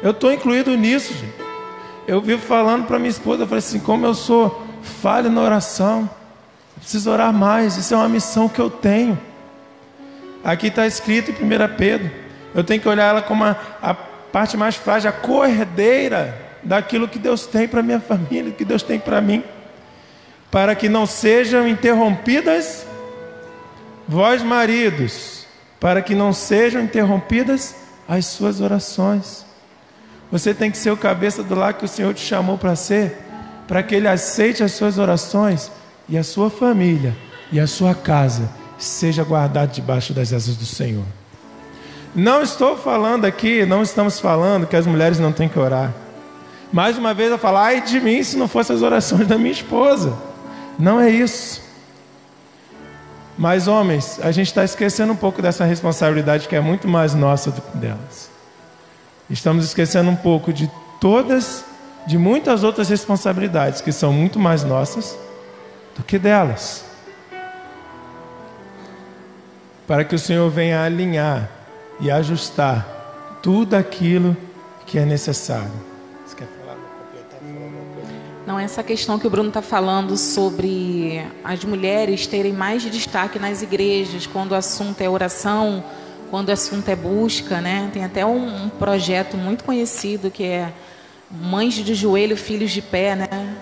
C: Eu estou incluído nisso, gente. Eu vivo falando para minha esposa, eu falei assim, como eu sou falho na oração, eu preciso orar mais, isso é uma missão que eu tenho. Aqui está escrito em 1 Pedro, eu tenho que olhar ela como a parte mais frágil, a cordeira daquilo que Deus tem para minha família, que Deus tem para mim, para que não sejam interrompidas, vós maridos, para que não sejam interrompidas as suas orações. Você tem que ser o cabeça do lar que o Senhor te chamou para ser, para que Ele aceite as suas orações e a sua família e a sua casa seja guardado debaixo das asas do Senhor. Não estou falando aqui, não estamos falando que as mulheres não têm que orar. Mais uma vez eu falo, ai de mim se não fossem as orações da minha esposa. Não é isso. Mas homens, a gente está esquecendo um pouco dessa responsabilidade que é muito mais nossa do que delas. Estamos esquecendo um pouco de muitas outras responsabilidades que são muito mais nossas do que delas. Para que o Senhor venha alinhar e ajustar tudo aquilo que é necessário. Você quer falar, completar, falar alguma coisa?
D: Não, essa questão que o Bruno está falando sobre as mulheres terem mais destaque nas igrejas, quando o assunto é oração, quando o assunto é busca, né? Tem até um projeto muito conhecido que é Mães de Joelho, Filhos de Pé, né?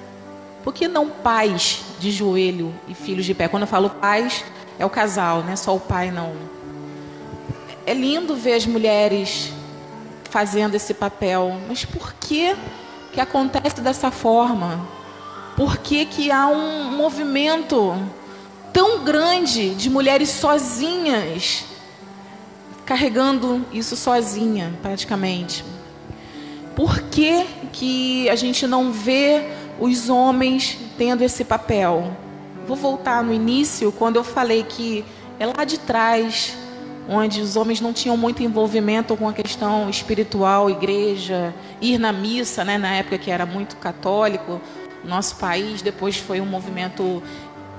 D: Por que não pais de joelho e filhos de pé? Quando eu falo pais, é o casal, né? Só o pai não. É lindo ver as mulheres fazendo esse papel, mas por que acontece dessa forma? Por que há um movimento tão grande de mulheres sozinhas, carregando isso sozinha, praticamente. Por que que a gente não vê os homens tendo esse papel? Vou voltar no início, quando eu falei que é lá de trás, onde os homens não tinham muito envolvimento com a questão espiritual, igreja, ir na missa, né, na época que era muito católico, nosso país, depois foi um movimento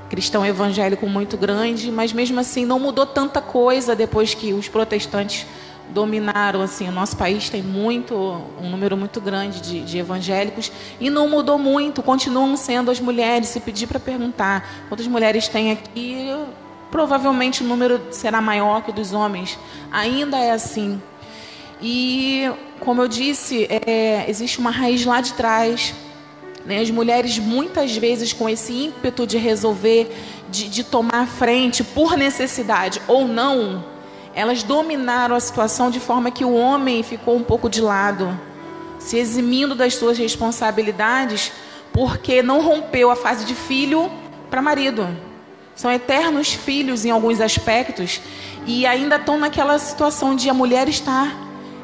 D: cristão evangélico muito grande, mas mesmo assim não mudou tanta coisa depois que os protestantes dominaram. Assim, o nosso país tem um número muito grande de evangélicos e não mudou muito, continuam sendo as mulheres. Se pedir para perguntar quantas mulheres tem aqui, provavelmente o número será maior que o dos homens, ainda é assim. E como eu disse, existe uma raiz lá de trás. As mulheres, muitas vezes, com esse ímpeto de resolver, de tomar a frente por necessidade ou não, elas dominaram a situação de forma que o homem ficou um pouco de lado, se eximindo das suas responsabilidades, porque não rompeu a fase de filho para marido. São eternos filhos em alguns aspectos e ainda estão naquela situação de a mulher estar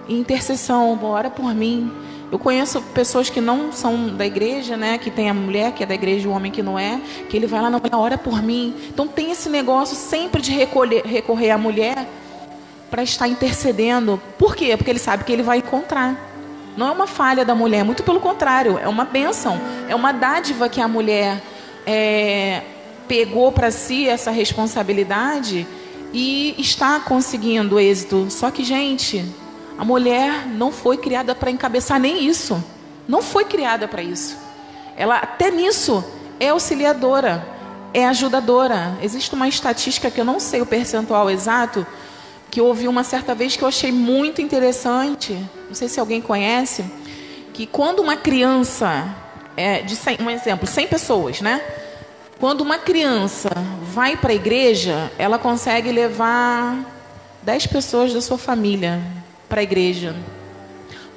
D: em intercessão. Ora por mim. Eu conheço pessoas que não são da igreja, né? Que tem a mulher que é da igreja e o homem que não é, que ele vai lá, não, ora por mim. Então tem esse negócio sempre de recorrer à mulher para estar intercedendo. Por quê? Porque ele sabe que ele vai encontrar. Não é uma falha da mulher, muito pelo contrário, é uma bênção, é uma dádiva que a mulher pegou para si essa responsabilidade e está conseguindo êxito. Só que, gente, a mulher não foi criada para encabeçar nem isso. Não foi criada para isso. Ela até nisso é auxiliadora, é ajudadora. Existe uma estatística que eu não sei o percentual exato, que eu ouvi uma certa vez que eu achei muito interessante. Não sei se alguém conhece, que quando uma criança, de 100, um exemplo, 100 pessoas, né? Quando uma criança vai para a igreja, ela consegue levar 10 pessoas da sua família para a igreja.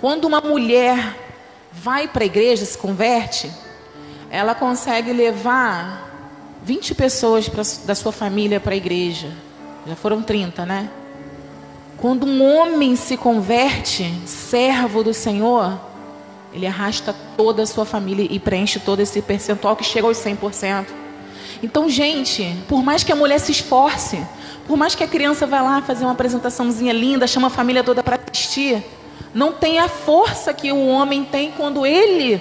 D: Quando uma mulher vai para a igreja, se converte, ela consegue levar 20 pessoas da sua família para a igreja. Já foram 30, né? Quando um homem se converte, servo do Senhor, ele arrasta toda a sua família e preenche todo esse percentual que chega aos 100%. Então, gente, por mais que a mulher se esforce, por mais que a criança vá lá fazer uma apresentaçãozinha linda, chama a família toda para assistir, não tem a força que o homem tem quando ele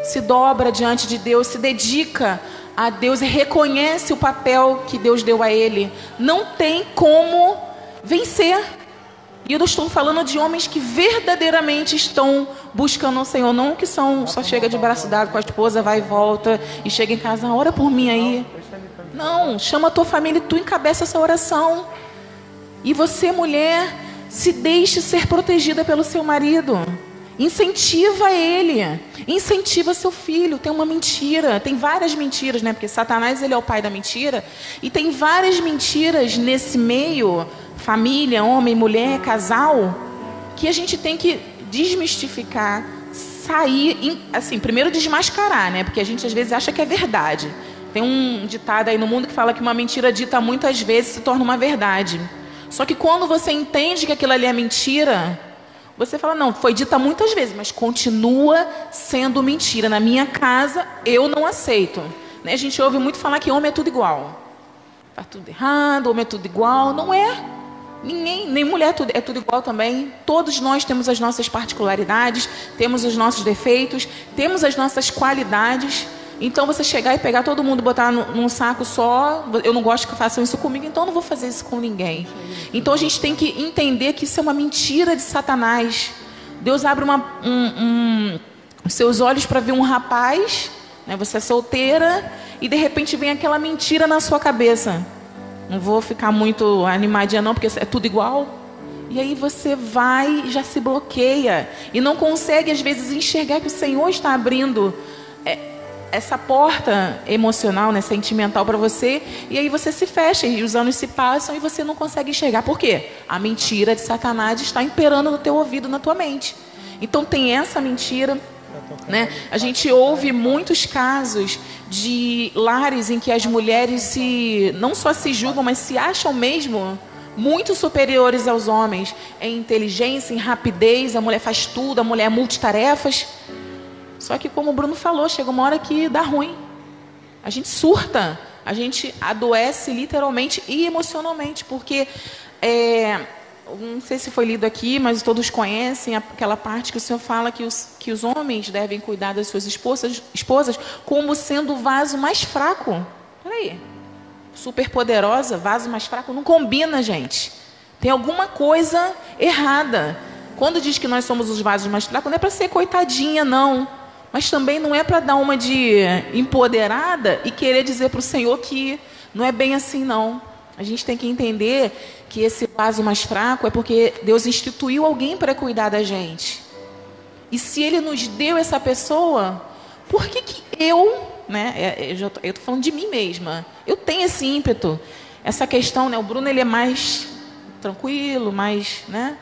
D: se dobra diante de Deus, se dedica a Deus e reconhece o papel que Deus deu a ele. Não tem como vencer. E eu estou falando de homens que verdadeiramente estão buscando o Senhor, não que só chega de braço dado com a esposa, vai e volta e chega em casa, ora por mim aí. Não, chama a tua família e tu encabeça essa oração. E você, mulher, se deixe ser protegida pelo seu marido. Incentiva ele, incentiva seu filho. Tem uma mentira, tem várias mentiras, né? Porque Satanás, ele é o pai da mentira. E tem várias mentiras nesse meio, família, homem, mulher, casal, que a gente tem que desmistificar, sair, assim, primeiro desmascarar, né? Porque a gente às vezes acha que é verdade. Tem um ditado aí no mundo que fala que uma mentira dita muitas vezes se torna uma verdade. Só que quando você entende que aquilo ali é mentira, você fala, não, foi dita muitas vezes, mas continua sendo mentira. Na minha casa, eu não aceito. Né? A gente ouve muito falar que homem é tudo igual. Tá tudo errado, homem é tudo igual. Não é. Nem mulher é tudo igual também. Todos nós temos as nossas particularidades, temos os nossos defeitos, temos as nossas qualidades. Então você chegar e pegar todo mundo e botar num saco só, eu não gosto que façam isso comigo, então eu não vou fazer isso com ninguém. Então a gente tem que entender que isso é uma mentira de Satanás. Deus abre os seus olhos para ver um rapaz, né, você é solteira, e de repente vem aquela mentira na sua cabeça. Não vou ficar muito animadinha não, porque é tudo igual. E aí você vai e já se bloqueia. E não consegue às vezes enxergar que o Senhor está abrindo essa porta emocional, né, sentimental para você, e aí você se fecha e os anos se passam e você não consegue enxergar. Por quê? A mentira de Satanás está imperando no teu ouvido, na tua mente. Então tem essa mentira. né? A gente ouve muitos casos de lares em que as mulheres não só se julgam, mas se acham mesmo muito superiores aos homens em inteligência, em rapidez. A mulher faz tudo, a mulher é multitarefas. Só que, como o Bruno falou, chega uma hora que dá ruim. A gente surta, a gente adoece literalmente e emocionalmente, porque não sei se foi lido aqui, mas todos conhecem aquela parte que o Senhor fala que os homens devem cuidar das suas esposas como sendo o vaso mais fraco. Peraí, super poderosa, vaso mais fraco, não combina, gente. Tem alguma coisa errada. Quando diz que nós somos os vasos mais fracos, não é para ser coitadinha, não. Mas também não é para dar uma de empoderada e querer dizer para o Senhor que não é bem assim, não. A gente tem que entender que esse vaso mais fraco é porque Deus instituiu alguém para cuidar da gente. E se Ele nos deu essa pessoa, por que eu, né? Eu estou falando de mim mesma. Eu tenho esse ímpeto, essa questão, né? O Bruno, ele é mais tranquilo, mais, né?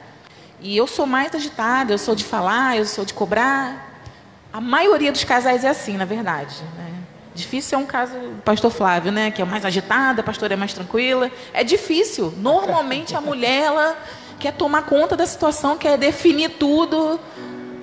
D: E eu sou mais agitada, eu sou de falar, eu sou de cobrar. A maioria dos casais é assim, na verdade, né? Difícil é um caso do pastor Flávio, né? Que é mais agitada, a pastora é mais tranquila. É difícil. Normalmente a mulher, ela quer tomar conta da situação, quer definir tudo.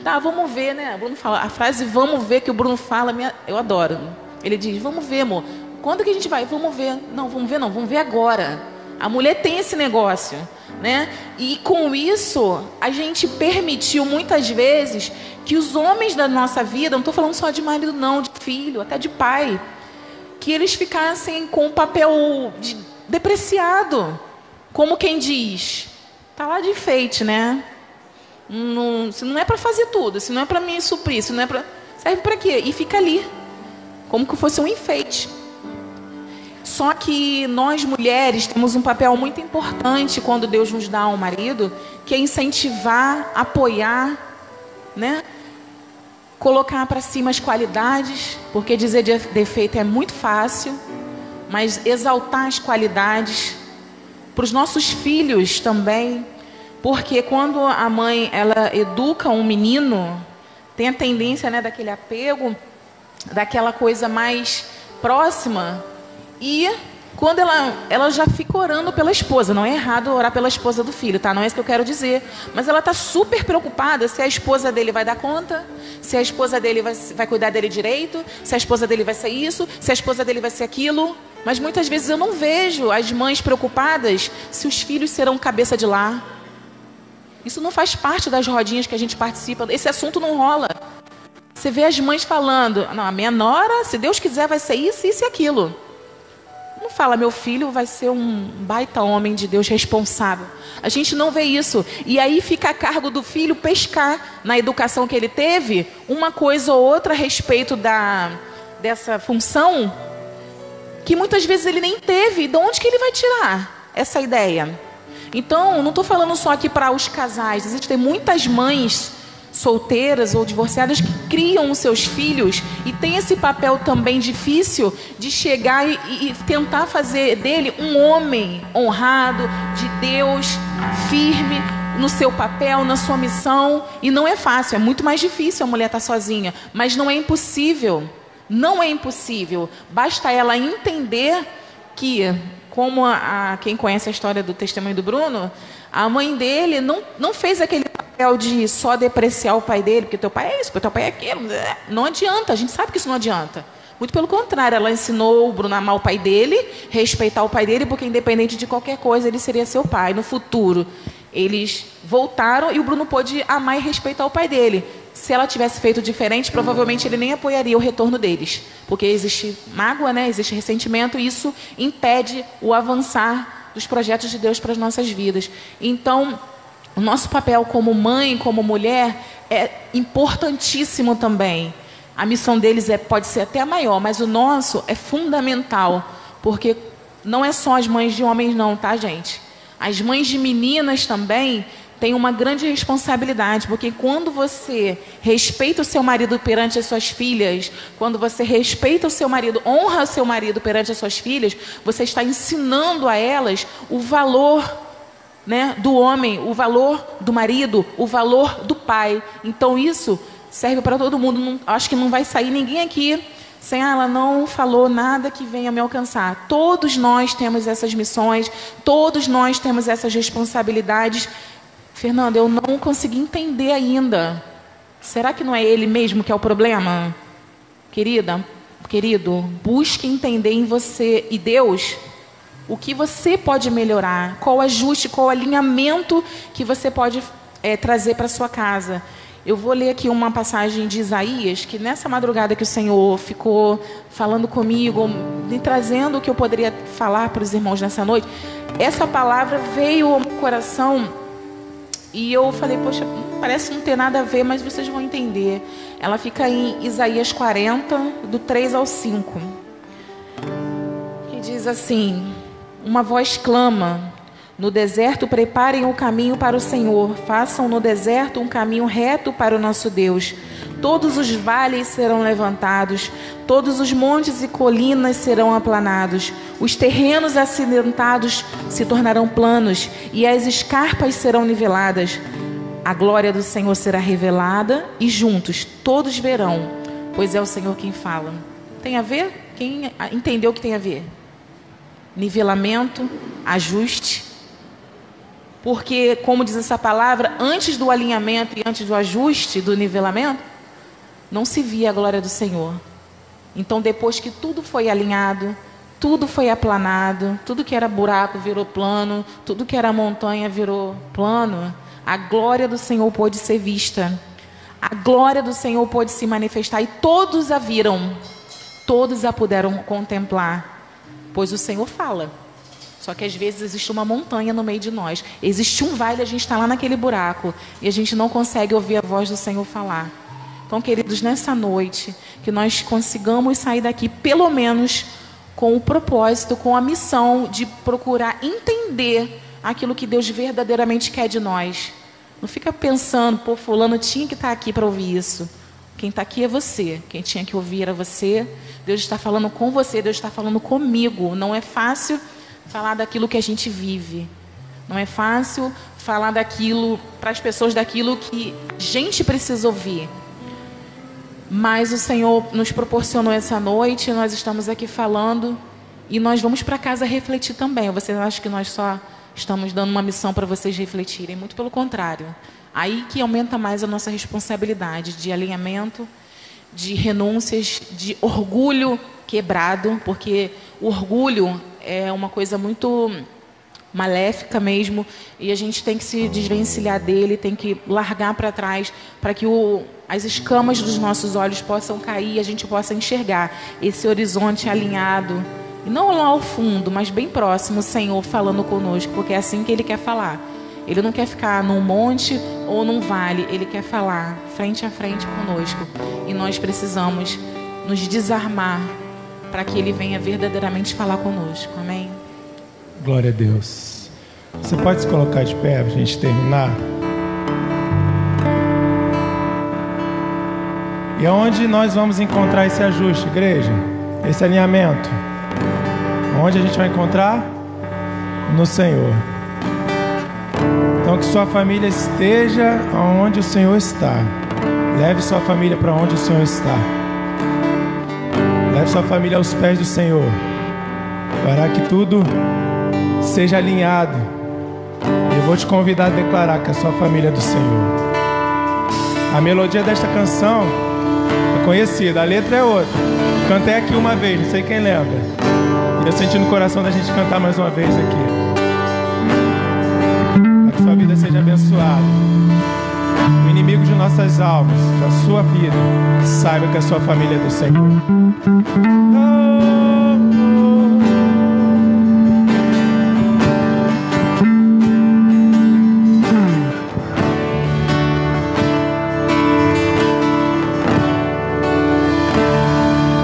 D: Tá, vamos ver, né? O Bruno fala, a frase "vamos ver" que o Bruno fala, eu adoro. Ele diz, vamos ver, amor. Quando que a gente vai? Vamos ver. Não, vamos ver agora. A mulher tem esse negócio, né? E com isso, a gente permitiu muitas vezes que os homens da nossa vida, não estou falando só de marido não, de filho, até de pai, que eles ficassem com o papel depreciado, como quem diz, tá lá de enfeite, né? Se não é para fazer tudo, se não é para me suprir, se não é para, serve para quê? E fica ali, como que fosse um enfeite. Só que nós mulheres temos um papel muito importante quando Deus nos dá um marido, que é incentivar, apoiar, né? Colocar para cima as qualidades, porque dizer de defeito é muito fácil, mas exaltar as qualidades para os nossos filhos também, porque quando a mãe ela educa um menino, tem a tendência, né, daquele apego, daquela coisa mais próxima. E quando ela já fica orando pela esposa, não é errado orar pela esposa do filho, tá? Não é isso que eu quero dizer. Mas ela está super preocupada se a esposa dele vai dar conta, se a esposa dele vai cuidar dele direito, se a esposa dele vai ser isso, se a esposa dele vai ser aquilo. Mas muitas vezes eu não vejo as mães preocupadas se os filhos serão cabeça de lar. Isso não faz parte das rodinhas que a gente participa. Esse assunto não rola. Você vê as mães falando, não, a minha nora, se Deus quiser, vai ser isso, isso e aquilo. Não fala, meu filho vai ser um baita homem de Deus responsável. A gente não vê isso. E aí fica a cargo do filho pescar na educação que ele teve uma coisa ou outra a respeito dessa função que muitas vezes ele nem teve. De onde que ele vai tirar essa ideia? Então, não estou falando só aqui para os casais. Existem muitas mães solteiras ou divorciadas que criam os seus filhos e tem esse papel também difícil de chegar e tentar fazer dele um homem honrado, de Deus, firme no seu papel, na sua missão. E não é fácil, é muito mais difícil a mulher estar sozinha, mas não é impossível. Não é impossível. Basta ela entender que, como quem conhece a história do testemunho do Bruno, a mãe dele não fez aquele papel de só depreciar o pai dele, porque teu pai é isso, porque teu pai é aquilo. Não adianta, a gente sabe que isso não adianta. Muito pelo contrário, ela ensinou o Bruno a amar o pai dele, respeitar o pai dele, porque independente de qualquer coisa, ele seria seu pai. No futuro, eles voltaram e o Bruno pôde amar e respeitar o pai dele. Se ela tivesse feito diferente, provavelmente ele nem apoiaria o retorno deles. Porque existe mágoa, né? Existe ressentimento, e isso impede o avançar dos projetos de Deus para as nossas vidas. Então, o nosso papel como mãe, como mulher, é importantíssimo também. A missão deles pode ser até maior, mas o nosso é fundamental. Porque não é só as mães de homens não, tá, gente? As mães de meninas também têm uma grande responsabilidade, porque quando você respeita o seu marido perante as suas filhas, quando você respeita o seu marido, honra o seu marido perante as suas filhas, você está ensinando a elas o valor, né, do homem, o valor do marido, o valor do pai. Então isso serve para todo mundo. Não, acho que não vai sair ninguém aqui sem ela não falou nada que venha me alcançar. Todos nós temos essas missões, todos nós temos essas responsabilidades. Fernanda, eu não consegui entender ainda. Será que não é ele mesmo que é o problema? Querido, busque entender em você e Deus o que você pode melhorar, qual ajuste, qual alinhamento que você pode trazer para a sua casa. Eu vou ler aqui uma passagem de Isaías, que nessa madrugada que o Senhor ficou falando comigo, me trazendo o que eu poderia falar para os irmãos nessa noite. Essa palavra veio ao meu coração e eu falei, poxa, parece não ter nada a ver, mas vocês vão entender. Ela fica em Isaías 40, do 3 ao 5. Que diz assim: uma voz clama, no deserto preparem o caminho para o Senhor, façam no deserto um caminho reto para o nosso Deus. Todos os vales serão levantados, todos os montes e colinas serão aplanados, os terrenos acidentados se tornarão planos e as escarpas serão niveladas. A glória do Senhor será revelada e juntos todos verão, pois é o Senhor quem fala. Tem a ver? Quem entendeu o que tem a ver? Nivelamento, ajuste. Porque, como diz essa palavra, antes do alinhamento e antes do ajuste, do nivelamento, não se via a glória do Senhor. Então, depois que tudo foi alinhado, tudo foi aplanado, tudo que era buraco virou plano, tudo que era montanha virou plano, a glória do Senhor pôde ser vista. A glória do Senhor pôde se manifestar e todos a viram, todos a puderam contemplar, pois o Senhor fala. Só que às vezes existe uma montanha no meio de nós. Existe um vale, a gente está lá naquele buraco e a gente não consegue ouvir a voz do Senhor falar. Então, queridos, nessa noite, que nós consigamos sair daqui, pelo menos, com o propósito, com a missão de procurar entender aquilo que Deus verdadeiramente quer de nós. Não fica pensando, pô, fulano tinha que estar aqui para ouvir isso. Quem está aqui é você. Quem tinha que ouvir era você. Deus está falando com você, Deus está falando comigo. Não é fácil falar daquilo que a gente vive. Não é fácil falar daquilo para as pessoas, daquilo que a gente precisa ouvir. Mas o Senhor nos proporcionou essa noite, nós estamos aqui falando e nós vamos para casa refletir também. Vocês acham que nós só estamos dando uma missão para vocês refletirem? Muito pelo contrário. Aí que aumenta mais a nossa responsabilidade de alinhamento, de renúncias, de orgulho quebrado, porque o orgulho é uma coisa muito maléfica mesmo, e a gente tem que se desvencilhar dele, tem que largar para trás, para que as escamas dos nossos olhos possam cair e a gente possa enxergar esse horizonte alinhado, e não lá ao fundo, mas bem próximo, o Senhor falando conosco, porque é assim que Ele quer falar. Ele não quer ficar num monte ou num vale, Ele quer falar frente a frente conosco, e nós precisamos nos desarmar para que Ele venha verdadeiramente falar conosco. Amém?
C: Glória a Deus. Você pode se colocar de pé para a gente terminar? E aonde nós vamos encontrar esse ajuste, igreja? Esse alinhamento? Onde a gente vai encontrar? No Senhor. Então que sua família esteja onde o Senhor está. Leve sua família para onde o Senhor está. Leve sua família aos pés do Senhor, para que tudo seja alinhado. Eu vou te convidar a declarar que a sua família é do Senhor. A melodia desta canção é conhecida, a letra é outra. Cantei aqui uma vez, não sei quem lembra. E eu senti no coração da gente cantar mais uma vez aqui. Para que sua vida seja abençoada. O inimigo de nossas almas, da sua vida, saiba que a sua família é do Senhor.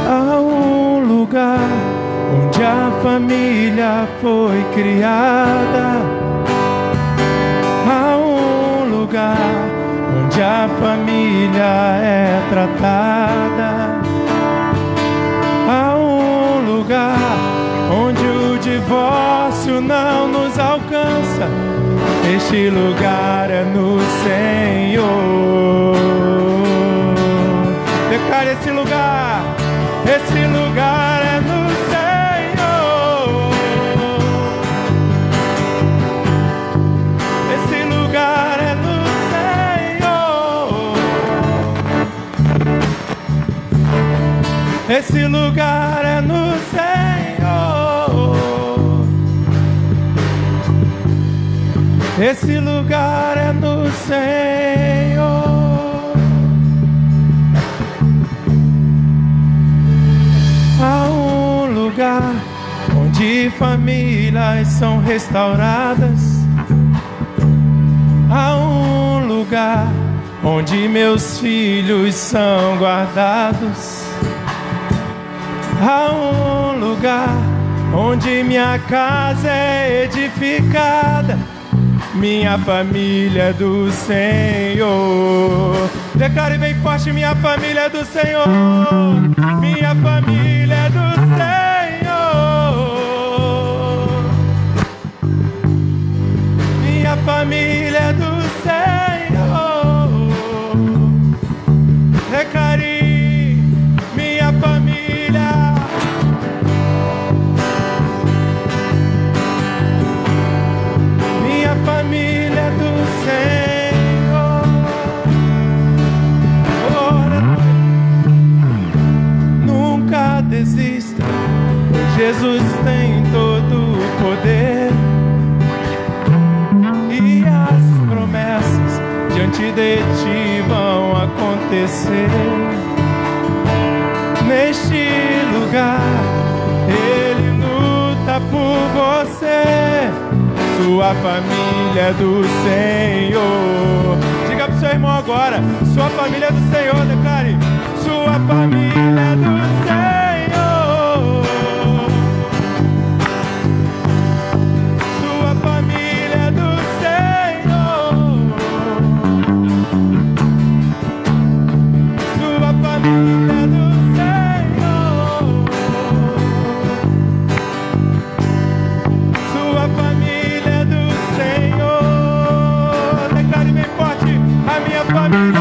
C: Há um lugar onde a família foi criada. Há um lugar onde a família é tratada. Há um lugar onde o divórcio não nos alcança. Este lugar é no Senhor. Esse lugar é no Senhor. Esse lugar é no Senhor. Há um lugar onde famílias são restauradas. Há um lugar onde meus filhos são guardados. Há um lugar onde minha casa é edificada. Minha família é do Senhor. Declare bem forte: minha família é do Senhor. Minha família é do Senhor. Minha família é do Senhor. Declare: minha família. Minha família é do Senhor. Nunca desista, pois Jesus tem todo o poder. E as promessas diante de ti vão acontecer. Neste lugar, Ele luta por você. Sua família é do Senhor. Diga pro seu irmão agora: sua família é do Senhor. Declare: sua família é do Senhor. Sua família é do Senhor. Sua família é do Senhor. Sua família é do Senhor. Declare bem forte: a minha família.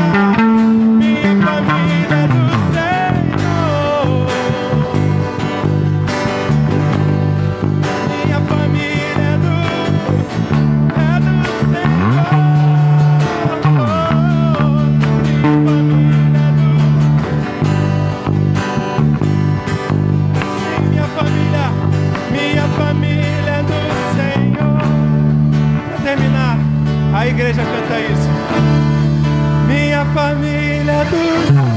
C: Minha família é do Senhor. Minha família é do Senhor. Minha família é do Senhor. Para terminar, a igreja canta isso. Minha família é do Senhor.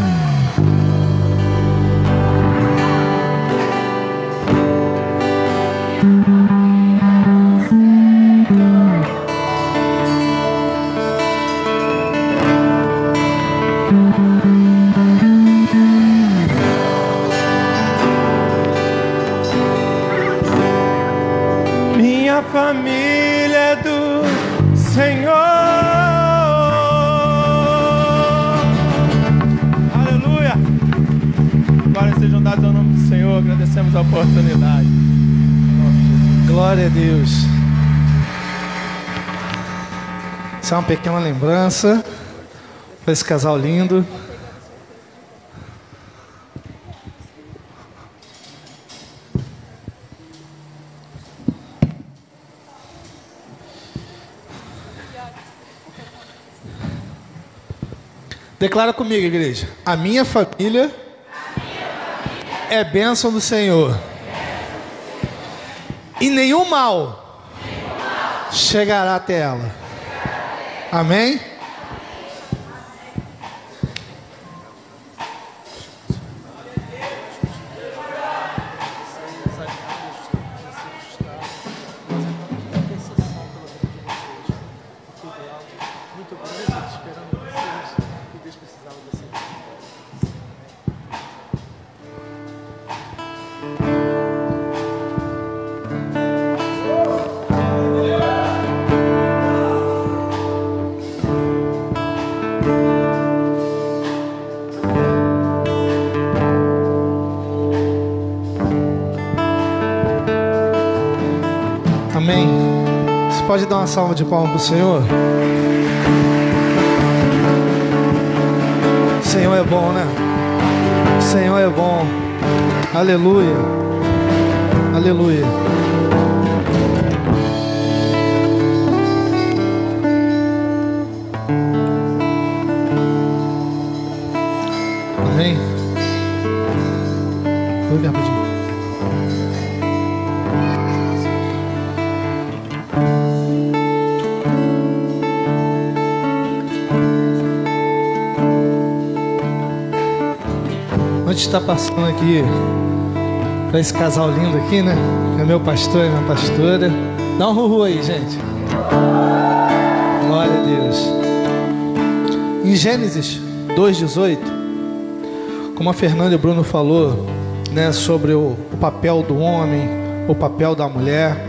C: Minha família é do Senhor. Aleluia. Glórias sejam dadas ao nome do Senhor. Agradecemos a oportunidade.
A: Glória a Deus. Isso é uma pequena lembrança para esse casal lindo. Declara comigo, igreja: a minha família é bênção do Senhor. E nenhum mal chegará até ela. Amém? Amém. Você pode dar uma salva de palmas para o Senhor? O Senhor é bom, né? O Senhor é bom. Aleluia. Aleluia. Amém. convite está passando aqui para esse casal lindo aqui, né? É meu pastor e minha pastora. Dá um ruhu aí, gente. Glória a Deus. Em Gênesis 2:18, como a Fernanda e o Bruno falou, né, sobre o papel do homem, o papel da mulher.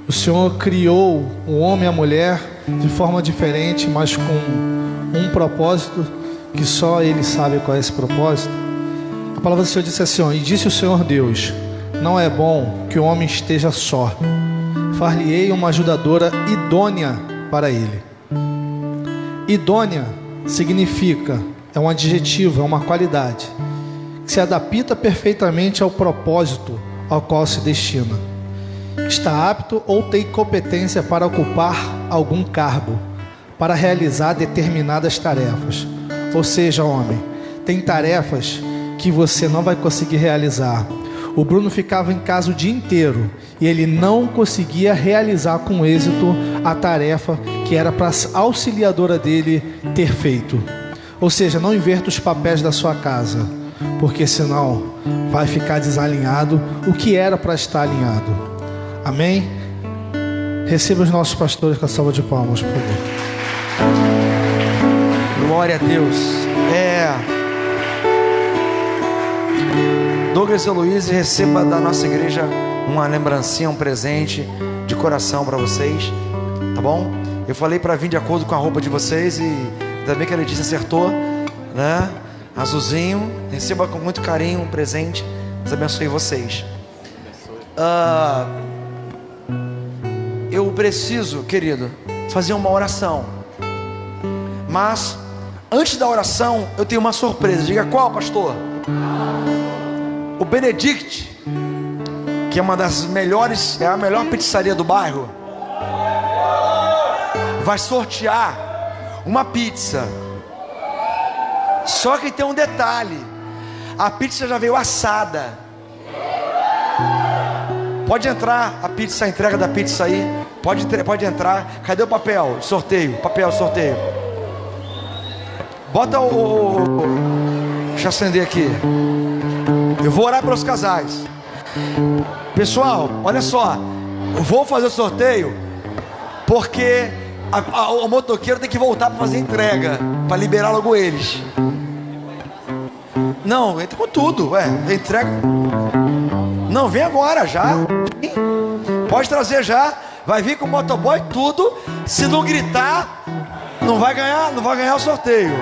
A: O Senhor criou o homem e a mulher de forma diferente, mas com um propósito que só Ele sabe qual é esse propósito. A palavra do Senhor disse assim, e disse o Senhor Deus: não é bom que o homem esteja só, far-lhe-ei uma ajudadora idônea para ele. Idônea significa, é um adjetivo, é uma qualidade que se adapta perfeitamente ao propósito ao qual se destina. Está apto ou tem competência para ocupar algum cargo, para realizar determinadas tarefas. Ou seja, homem, tem tarefas que você não vai conseguir realizar. O Bruno ficava em casa o dia inteiro e ele não conseguia realizar com êxito a tarefa que era para a auxiliadora dele ter feito. Ou seja, não inverta os papéis da sua casa, porque senão vai ficar desalinhado o que era para estar alinhado. Amém? Receba os nossos pastores com a salva de palmas, por favor.
B: Glória a Deus. Douglas e Luiz, receba da nossa igreja uma lembrancinha, um presente de coração para vocês, tá bom? Eu falei para vir de acordo com a roupa de vocês e também que a Letícia acertou, né? Azulzinho. Receba com muito carinho um presente. Deus abençoe vocês. Eu preciso, querido, fazer uma oração. Mas antes da oração eu tenho uma surpresa. Diga qual, pastor? O Benedict, que é uma das melhores, é a melhor pizzaria do bairro, vai sortear uma pizza. Só que tem um detalhe: a pizza já veio assada. Pode entrar a pizza, a entrega da pizza aí. Pode entrar. Cadê o papel? Sorteio, papel, sorteio. Bota deixa eu acender aqui. Eu vou orar pelos casais. Pessoal, olha só, eu vou fazer o sorteio porque o motoqueiro tem que voltar para fazer entrega, para liberar logo eles. Não, entra com tudo, entrega. Não, vem agora já. Pode trazer já. Vai vir com o motoboy tudo. Se não gritar, não vai ganhar o sorteio.